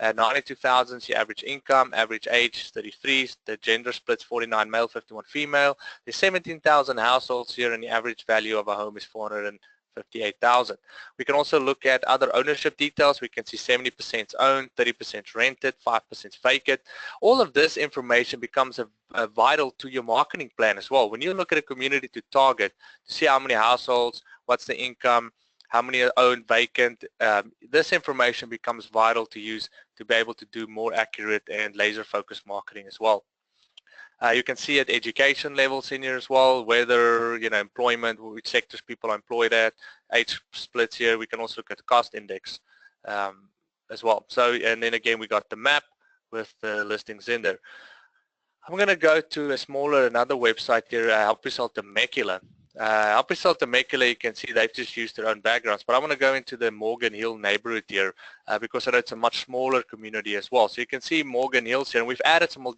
92,000 is your average income, average age 33, the gender splits 49 male, 51 female. There's 17,000 households here and the average value of a home is 458,000. We can also look at other ownership details. We can see 70% owned, 30% rented, 5% vacant. All of this information becomes a vital to your marketing plan as well. When you look at a community to target, to see how many households, what's the income, how many are owned, vacant, this information becomes vital to use to be able to do more accurate and laser-focused marketing as well. You can see at education levels in here as well, whether, employment, which sectors people are employed at, age splits here. We can also look at the cost index as well. So, and then again, we got the map with the listings in there. I'm going to go to another website here, Help Yourself Temecula. Help Yourself Temecula, you can see they've just used their own backgrounds, but I want to go into the Morgan Hill neighborhood here because I know it's a much smaller community as well. So you can see Morgan Hills here, and we've added some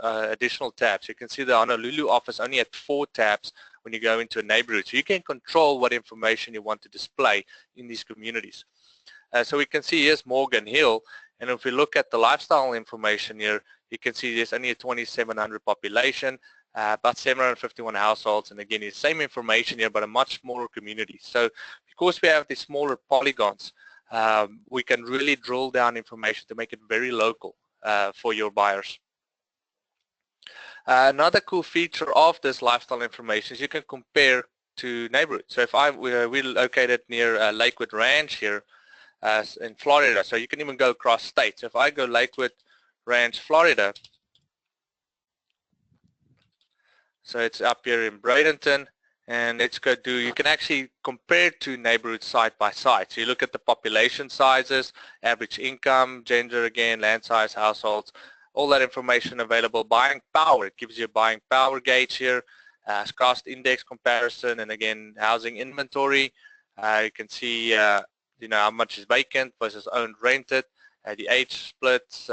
additional tabs. You can see the Honolulu office only had 4 tabs when you go into a neighborhood. So you can control what information you want to display in these communities. So we can see here's Morgan Hill, and if we look at the lifestyle information here, you can see there's only a 2,700 population, about 751 households, and again, it's the same information here, but a much smaller community. So because we have these smaller polygons, we can really drill down information to make it very local for your buyers. Another cool feature of this lifestyle information is you can compare to neighborhoods. So if we're located near Lakewood Ranch here in Florida, so you can even go across states. So if I go Lakewood Ranch, Florida, so it's up here in Bradenton, and let's go you can actually compare to neighborhoods side by side. So you look at the population sizes, average income, gender again, land size, households, all that information available. Buying power, it gives you a buying power gauge here, cost index comparison, and again, housing inventory. You can see, how much is vacant versus owned, rented, the age splits,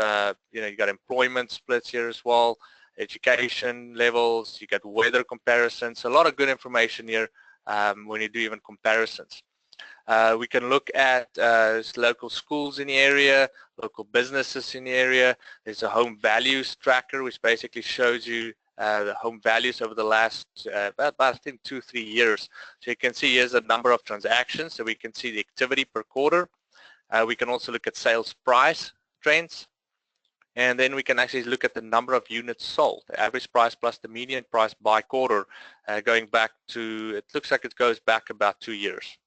you got employment splits here as well, education levels, you got weather comparisons, a lot of good information here when you do even comparisons. We can look at local schools in the area, local businesses in the area. There's a home values tracker, which basically shows you the home values over the last about I think 2-3 years. So you can see here's a number of transactions, so we can see the activity per quarter. We can also look at sales price trends, and then we can actually look at the number of units sold, the average price plus the median price by quarter, going back to, it looks like it goes back about 2 years.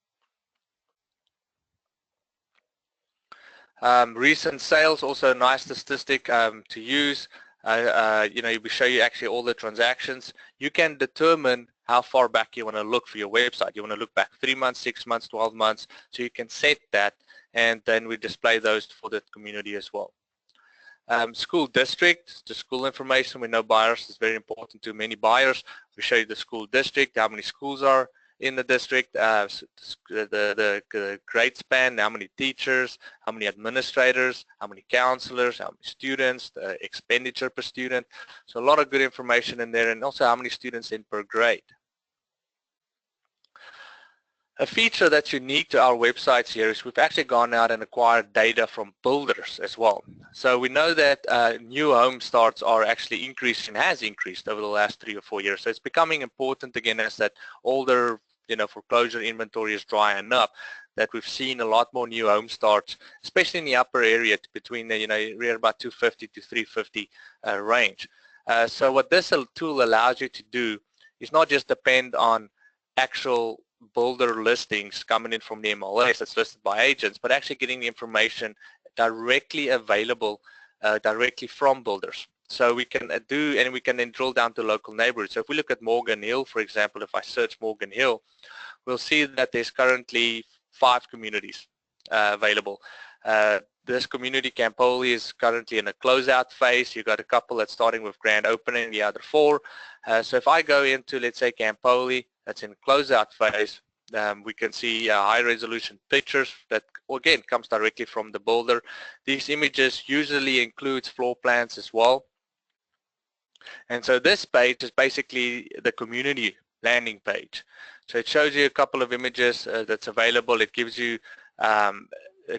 Recent sales, also a nice statistic to use. We show you actually all the transactions. You can determine how far back you want to look for your website. You want to look back 3 months, 6 months, 12 months, so you can set that, and then we display those for the community as well. School district, the school information. We know buyers is very important to many buyers. We show you the school district, how many schools are in the district, the grade span, how many teachers, how many administrators, how many counselors, how many students, the expenditure per student. So a lot of good information in there, and also how many students in per grade. A feature that's unique to our websites here is we've actually gone out and acquired data from builders as well. So we know that new home starts are actually increasing, has increased over the last 3 or 4 years. So it's becoming important again as that older, foreclosure inventory is drying up, that we've seen a lot more new home starts, especially in the upper area between the, we're about 250 to 350 range. So what this tool allows you to do is not just depend on actual builder listings coming in from the MLS that's listed by agents, but actually getting the information directly available directly from builders. So we can we can then drill down to local neighborhoods. So if we look at Morgan Hill, for example, if I search Morgan Hill, we'll see that there's currently 5 communities available. This community, Campoli, is currently in a closeout phase. You've got a couple that's starting with grand opening, the other 4. So if I go into, let's say, Campoli, that's in closeout phase, we can see high resolution pictures that again comes directly from the builder. These images usually includes floor plans as well. And so this page is basically the community landing page. So it shows you a couple of images that's available. It gives you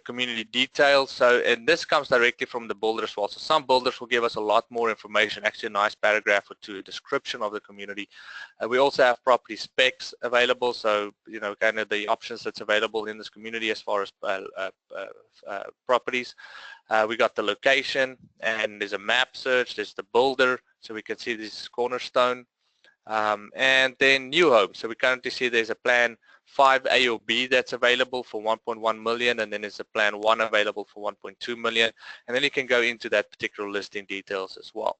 community details. So, and this comes directly from the builder as well. So some builders will give us a lot more information, actually a nice paragraph or 2, a description of the community. We also have property specs available. So, kind of the options that's available in this community as far as properties. We got the location, and there's a map search, there's the builder. So we can see this is Cornerstone. And then new homes. So we currently see there's a plan 5A or B that's available for 1.1 million, and then there's a plan 1 available for 1.2 million, and then you can go into that particular listing details as well.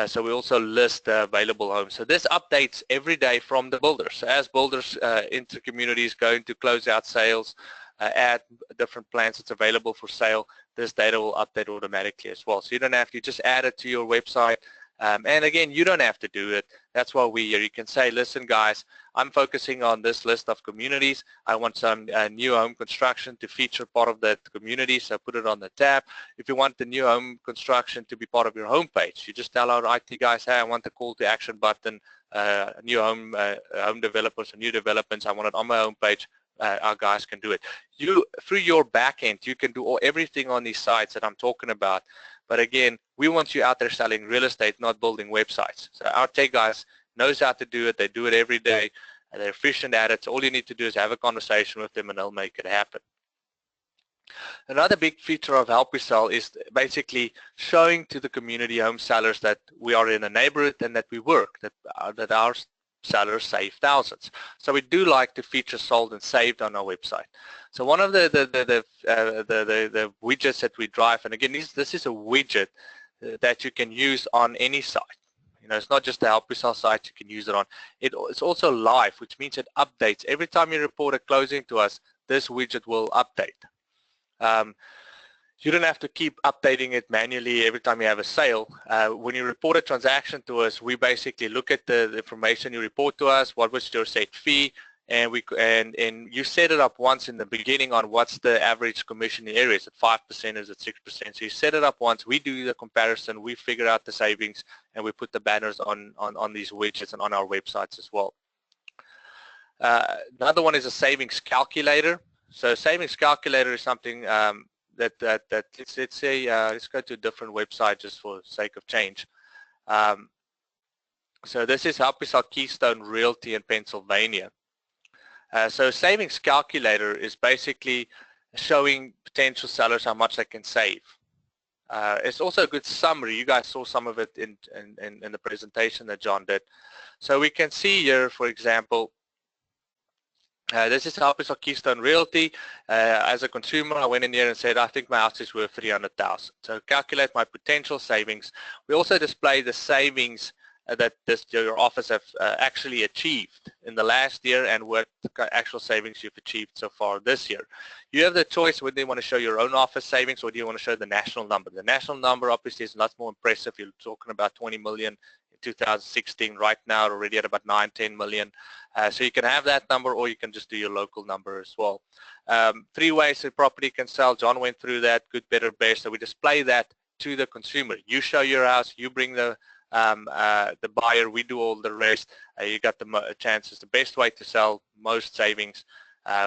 So we also list the available homes. So this updates every day from the builders. So as builders enter communities, go into closeout sales, add different plans that's available for sale, this data will update automatically as well. So you don't have to just add it to your website. And again, you don't have to do it. That's why we're here. You can say, listen guys, I'm focusing on this list of communities. I want some new home construction to feature part of that community, so put it on the tab. If you want the new home construction to be part of your homepage, you just tell our IT guys, hey, I want the call to action button, new home developers or new developments, I want it on my homepage. Our guys can do it. Through your back end, you can do everything on these sites that I'm talking about. But again, we want you out there selling real estate, not building websites. So our tech guys knows how to do it. They do it every day. And they're efficient at it. So all you need to do is have a conversation with them and they'll make it happen. Another big feature of Help We Sell is basically showing to the community home sellers that we are in a neighborhood and that we work, that our sellers save thousands. So we do like to feature sold and saved on our website. So one of the widgets that we drive, and again, this is a widget that you can use on any site. It's not just the Help We Sell site you can use it on. It's also live, which means it updates. Every time you report a closing to us, this widget will update. You don't have to keep updating it manually every time you have a sale. When you report a transaction to us, we basically look at the information you report to us, what was your set fee, and you set it up once in the beginning on what's the average commission in the area. Is it 5%, is it 6%? So you set it up once, we do the comparison, we figure out the savings, and we put the banners on these widgets and on our websites as well. Another one is a savings calculator. So savings calculator is something let's go to a different website just for the sake of change. So this is Help We Sell Keystone Realty in Pennsylvania. So savings calculator is basically showing potential sellers how much they can save. It's also a good summary. You guys saw some of it in the presentation that John did. So we can see here, for example, this is Help We Sell Keystone Realty. As a consumer, I went in here and said, I think my house is worth $300,000. So calculate my potential savings. We also display the savings that your office have actually achieved in the last year and what actual savings you've achieved so far this year. You have the choice whether you want to show your own office savings or do you want to show the national number. The national number obviously is lots more impressive. You're talking about 20 million 2016. Right now, already at about 9-10 million. So you can have that number, or you can just do your local number as well. 3 ways a property can sell. John went through that, good, better, best. So we display that to the consumer. You show your house, you bring the buyer, we do all the rest. You got the chances, the best way to sell, most savings.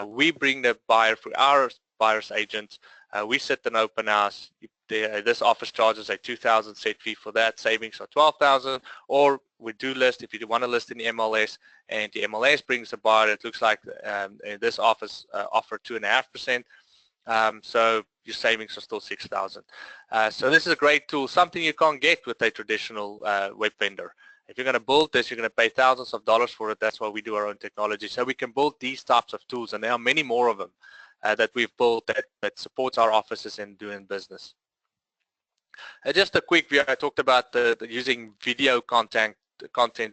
We bring the buyer through our buyer's agents. We set an open house. This office charges a 2,000 set fee for that, savings of 12,000. Or we do list, if you want to list in the MLS, and the MLS brings a buyer, it looks like this office offer 2.5%. So your savings are still 6,000. So this is a great tool, something you can't get with a traditional web vendor. If you're going to build this, you're going to pay thousands of dollars for it. That's why we do our own technology. So we can build these types of tools, and there are many more of them that we've built that supports our offices in doing business. Just a quick view. I talked about the using video content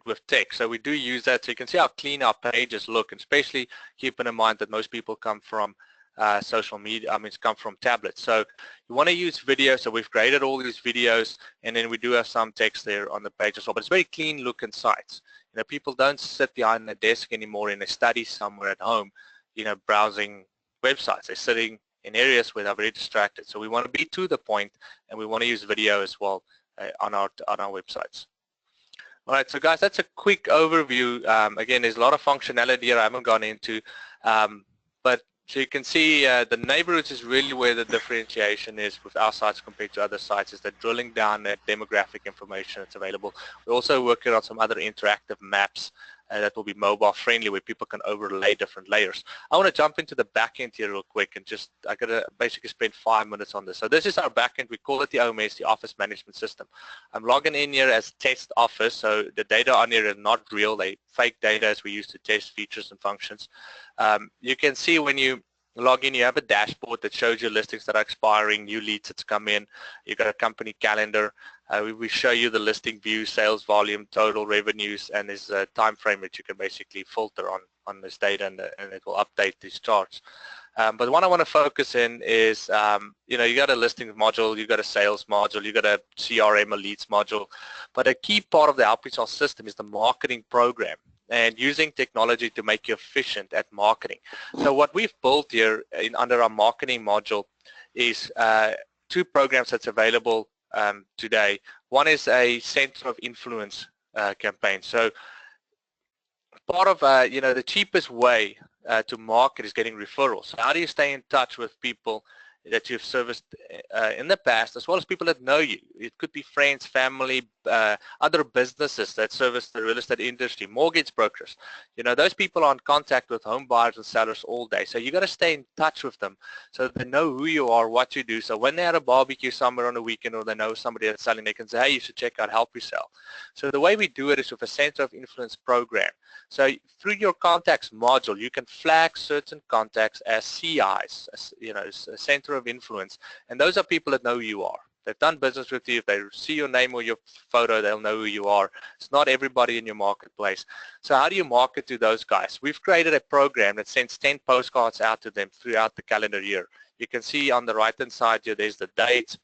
with text. So we do use that. So you can see how clean our pages look, and especially keeping in mind that most people come from social media, come from tablets. So you want to use video, so we've created all these videos, and then we do have some text there on the page as well, but it's very clean looking sites. You know, people don't sit behind a desk anymore in a study somewhere at home, you know, browsing websites. They're sitting in areas where they're very distracted. So we want to be to the point, and we want to use video as well on our websites. All right, so guys, that's a quick overview. Again, there's a lot of functionality here I haven't gone into, but so you can see the neighborhoods is really where the differentiation is with our sites compared to other sites, is that drilling down that demographic information that's available. We're also working on some other interactive maps that will be mobile friendly, where people can overlay different layers. I want to jump into the back end here real quick, and just I gotta basically spend 5 minutes on this. So this is our back end. We call it the OMS, the Office Management System. I'm logging in here as test office, so the data on here is not real. They fake data as we use to test features and functions. You can see when you log in, you have a dashboard that shows you listings that are expiring, new leads that's come in. You've got a company calendar. We show you the listing view, sales volume, total revenues, and there's a time frame that you can basically filter on this data, and it will update these charts. But the one I want to focus in is, you know, you got a listings module, you got a sales module, you got a CRM, a leads module. But a key part of the outreach system is the marketing program, and using technology to make you efficient at marketing. So what we've built here under our marketing module is 2 programs that's available today. One is a center of influence campaign. So part of you know, the cheapest way to market is getting referrals. So how do you stay in touch with people that you've serviced in the past, as well as people that know you? It could be friends, family, other businesses that service the real estate industry, mortgage brokers. You know, those people are in contact with home buyers and sellers all day. So you got to stay in touch with them so they know who you are, what you do. So when they're at a barbecue somewhere on a weekend, or they know somebody that's selling, they can say, hey, you should check out Help You Sell. So the way we do it is with a center of influence program. So through your contacts module, you can flag certain contacts as CIs, as, you know, a center of influence, and those are people that know who you are. They've done business with you. If they see your name or your photo, they'll know who you are. It's not everybody in your marketplace. So how do you market to those guys? We've created a program that sends 10 postcards out to them throughout the calendar year. You can see on the right-hand side here, there's the dates,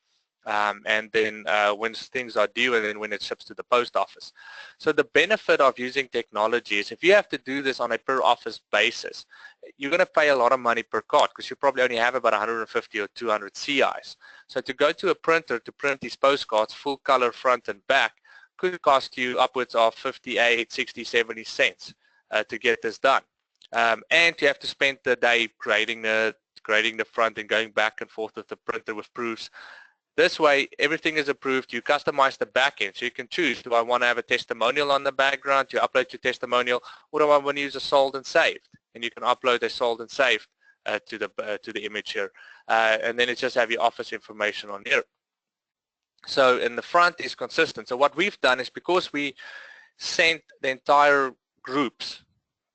and then when things are due, and then when it ships to the post office. So the benefit of using technology is, if you have to do this on a per office basis, you're going to pay a lot of money per card, because you probably only have about 150 or 200 CIs. So to go to a printer to print these postcards, full color front and back, could cost you upwards of 58, 60, 70 cents to get this done. And you have to spend the day grading the front and going back and forth with the printer with proofs. This way, everything is approved. You customize the back end, so you can choose, do I want to have a testimonial on the background? You upload your testimonial, or do I want to use a sold and saved? And you can upload a sold and saved to the image here, and then it just have your office information on here. So in the front is consistent. So what we've done is, because we sent the entire groups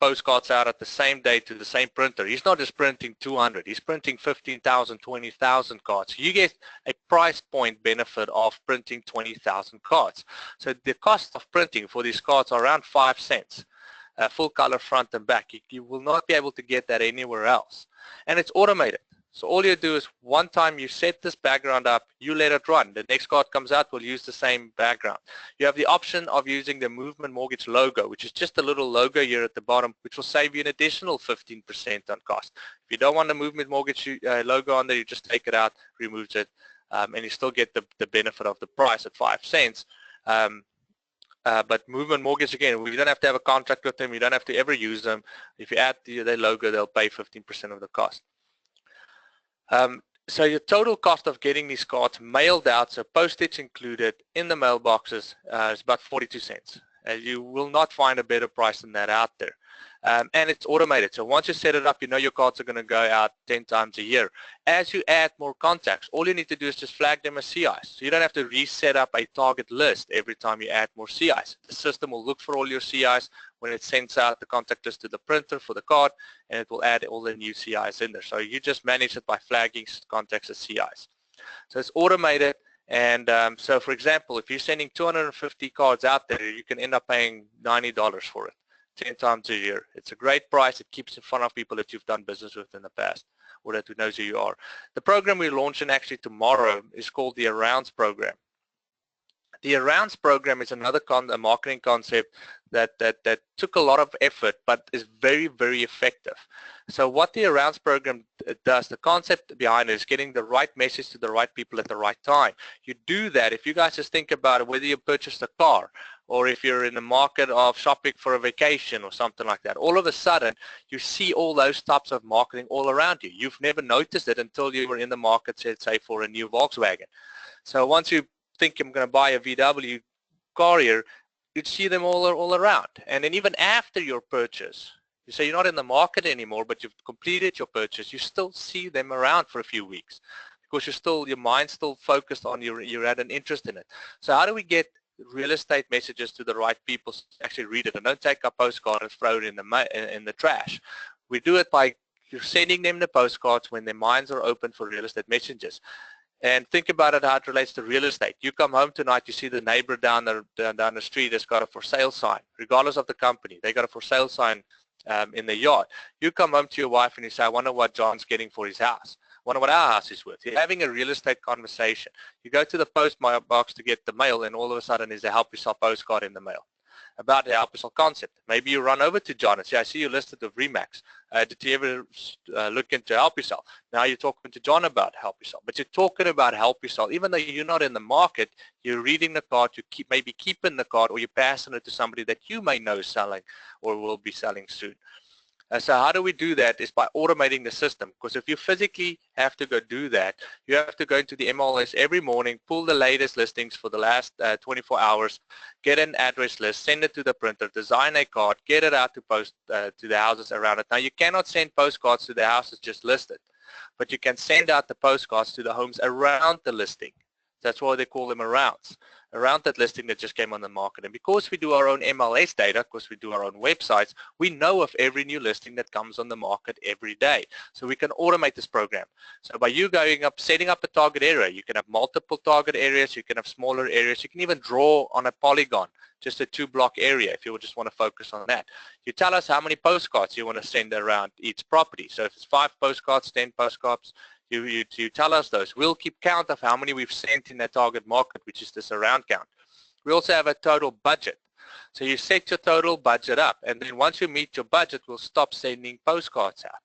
postcards out at the same day to the same printer, he's not just printing 200, he's printing 15,000, 20,000 cards. You get a price point benefit of printing 20,000 cards. So the cost of printing for these cards are around 5 cents, full color front and back. You will not be able to get that anywhere else. And it's automated. So all you do is one time you set this background up, you let it run. The next card comes out, will use the same background. You have the option of using the Movement Mortgage logo, which is just a little logo here at the bottom, which will save you an additional 15% on cost. If you don't want the Movement Mortgage logo on there, you just take it out, remove it, and you still get the benefit of the price at 5 cents. But Movement Mortgage, again, we don't have to have a contract with them. You don't have to ever use them. If you add their logo, they'll pay 15% of the cost. So your total cost of getting these cards mailed out, so postage included, in the mailboxes is about 42 cents. You will not find a better price than that out there. And it's automated. So once you set it up, you know your cards are going to go out 10 times a year. As you add more contacts, all you need to do is just flag them as CIs. So you don't have to reset up a target list every time you add more CIs. The system will look for all your CIs when it sends out the contact list to the printer for the card, and it will add all the new CIs in there. So you just manage it by flagging contacts as CIs. So it's automated. And so, for example, if you're sending 250 cards out there, you can end up paying $90 for it. 10 times a year. It's a great price. It keeps in front of people that you've done business with in the past or that knows who you are. The program we're launching actually tomorrow is called the Arounds program. The Arounds program is another marketing concept that took a lot of effort but is very, very effective. So what the Arounds program does, the concept behind it is getting the right message to the right people at the right time. You do that if you guys just think about it, whether you purchased a car or if you're in the market of shopping for a vacation or something like that. All of a sudden, you see all those types of marketing all around you. You've never noticed it until you were in the market, say, for a new Volkswagen. So once you think I'm going to buy a VW car here, you'd see them all around. And then even after your purchase, you say you're not in the market anymore, but you've completed your purchase, you still see them around for a few weeks because your mind's still focused on you had an interest in it. So how do we get real estate messages to the right people to actually read it and don't take a postcard and throw it in the trash? We do it by sending them the postcards when their minds are open for real estate messages. And think about it, how it relates to real estate. You come home tonight, you see the neighbor down the street has got a for sale sign, regardless of the company. They got a for sale sign in the yard. You come home to your wife and you say, I wonder what John's getting for his house. I wonder what our house is worth. You're having a real estate conversation. You go to the post box to get the mail, and all of a sudden there's a help yourself postcard in the mail about the help yourself concept. Maybe you run over to John and say, I see you listed with Remax. Did you ever look into help yourself? Now you're talking to John about help yourself. But you're talking about help yourself. Even though you're not in the market, you're reading the card, you maybe keeping the card, or you're passing it to somebody that you may know is selling or will be selling soon. So how do we do that is by automating the system, because if you physically have to go do that, you have to go into the MLS every morning, pull the latest listings for the last 24 hours, get an address list, send it to the printer, design a card, get it out to post to the houses around it. Now you cannot send postcards to the houses just listed, but you can send out the postcards to the homes around the listing. That's why they call them arounds, around that listing that just came on the market. And because we do our own MLS data, because we do our own websites, we know of every new listing that comes on the market every day. So we can automate this program. So by you going up, setting up a target area, you can have multiple target areas, you can have smaller areas, you can even draw on a polygon, just a 2-block area if you just want to focus on that. You tell us how many postcards you want to send around each property. So if it's 5 postcards, 10 postcards, you tell us those. We'll keep count of how many we've sent in that target market, which is this around count. We also have a total budget. So you set your total budget up, and then once you meet your budget, we'll stop sending postcards out.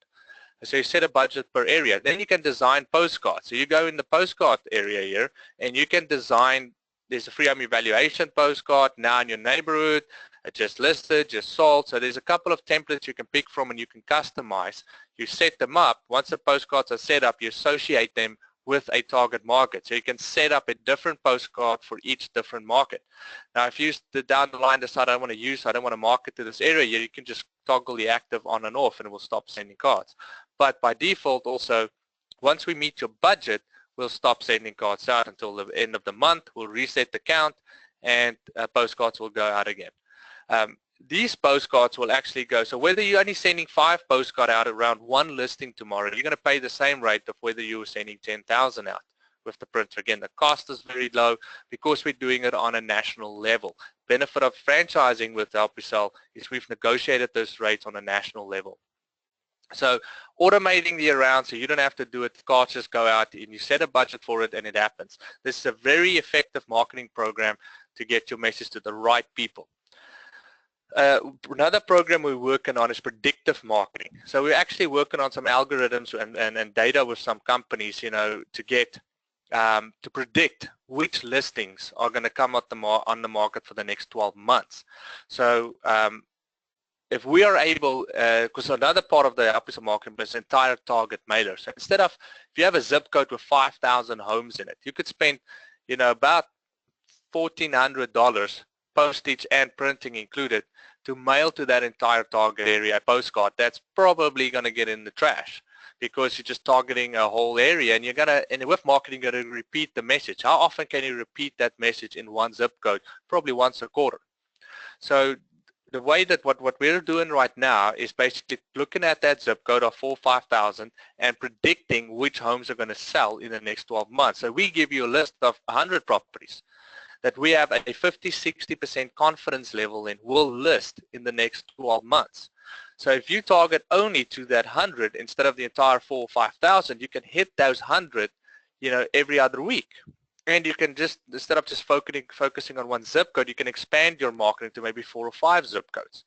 So you set a budget per area. Then you can design postcards. So you go in the postcard area here, and you can design, there's a free home evaluation postcard now in your neighborhood, just listed, just sold. So there's a couple of templates you can pick from and you can customize. You set them up. Once the postcards are set up, you associate them with a target market. So you can set up a different postcard for each different market. Now if you down the line decide I don't want to market to this area, you can just toggle the active on and off and it will stop sending cards. But by default also, once we meet your budget, we'll stop sending cards out until the end of the month. We'll reset the count and postcards will go out again. These postcards will actually go, so whether you're only sending 5 postcards out around 1 listing tomorrow, you're going to pay the same rate of whether you were sending 10,000 out with the printer. Again, the cost is very low because we're doing it on a national level. Benefit of franchising with Help Yourself is we've negotiated those rates on a national level. So automating the around so you don't have to do it, cards just go out and you set a budget for it and it happens. This is a very effective marketing program to get your message to the right people. Another program we're working on is predictive marketing. So we're actually working on some algorithms and data with some companies, you know, to get to predict which listings are going to come on the market for the next 12 months. So if we are able, because another part of the Help marketing is entire target mailer. So instead of, if you have a zip code with 5,000 homes in it, you could spend, you know, about $1,400, postage and printing included, to mail to that entire target area a postcard that's probably going to get in the trash, because you're just targeting a whole area, and you're going to, and with marketing, you're going to repeat the message. How often can you repeat that message in one zip code? Probably once a quarter. So the way that what we're doing right now is basically looking at that zip code of 4,000 or 5,000 and predicting which homes are going to sell in the next 12 months. So we give you a list of 100 properties that we have a 50-60% confidence level in will list in the next 12 months. So if you target only to that 100 instead of the entire 4,000 or 5,000, you can hit those 100, you know, every other week. And you can just, instead of just focusing on one zip code, you can expand your marketing to maybe 4 or 5 zip codes.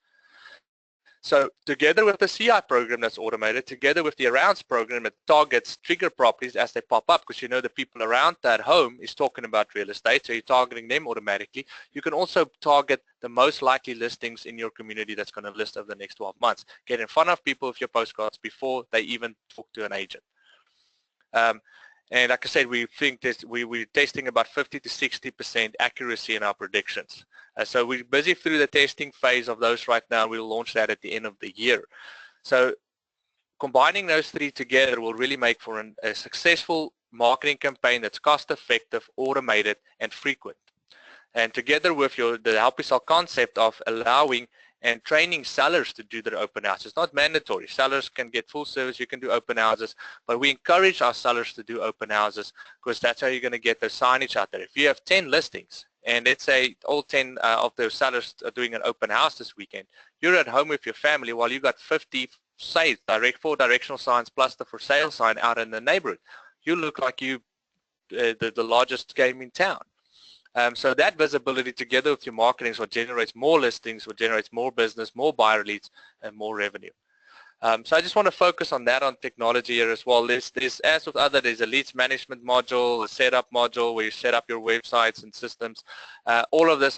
So together with the CI program that's automated, together with the Arounds program that targets trigger properties as they pop up, because you know the people around that home is talking about real estate, so you're targeting them automatically. You can also target the most likely listings in your community that's going to list over the next 12 months. Get in front of people with your postcards before they even talk to an agent. And like I said, we think that we're testing about 50 to 60% accuracy in our predictions. So we're busy through the testing phase of those right now. We'll launch that at the end of the year. So combining those three together will really make for a successful marketing campaign that's cost-effective, automated, and frequent. And together with the Help You Sell concept of allowing and training sellers to do their open houses. It's not mandatory. Sellers can get full service. You can do open houses, but we encourage our sellers to do open houses because that's how you're going to get the signage out there. If you have 10 listings and let's say all 10 of those sellers are doing an open house this weekend, you're at home with your family while you got 50 say 4 directional signs plus the for sale sign out in the neighborhood. You look like you the largest game in town. So that visibility together with your marketing is what generates more listings, what generates more business, more buyer leads, and more revenue. So I just want to focus on that, on technology here as well. There's as with other, there's a leads management module, a setup module where you set up your websites and systems. All of this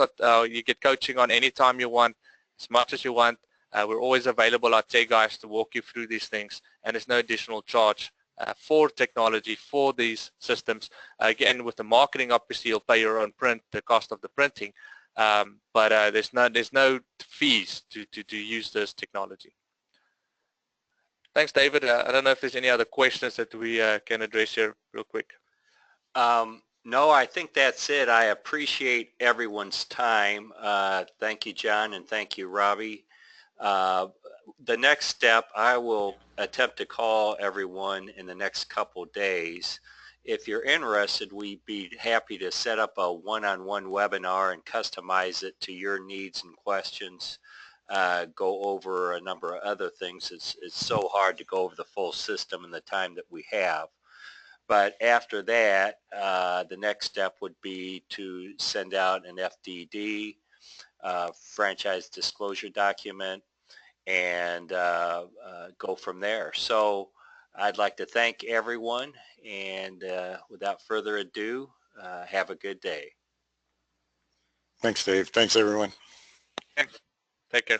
you get coaching on anytime you want, as much as you want. We're always available, our tech guys, to walk you through these things, and there's no additional charge for technology for these systems. Again, with the marketing, obviously you'll pay your own print, the cost of the printing, but there's no fees to use this technology. Thanks, David. I don't know if there's any other questions that we can address here real quick. No, I think that's it. I appreciate everyone's time. Thank you, John, and thank you, Robbie. The next step, I will attempt to call everyone in the next couple days. If you're interested, we'd be happy to set up a one-on-one webinar and customize it to your needs and questions. Go over a number of other things. It's so hard to go over the full system in the time that we have. But after that, the next step would be to send out an FDD, franchise disclosure document, and go from there. So I'd like to thank everyone, and without further ado, have a good day. Thanks, Dave. Thanks, everyone. Thanks. Take care.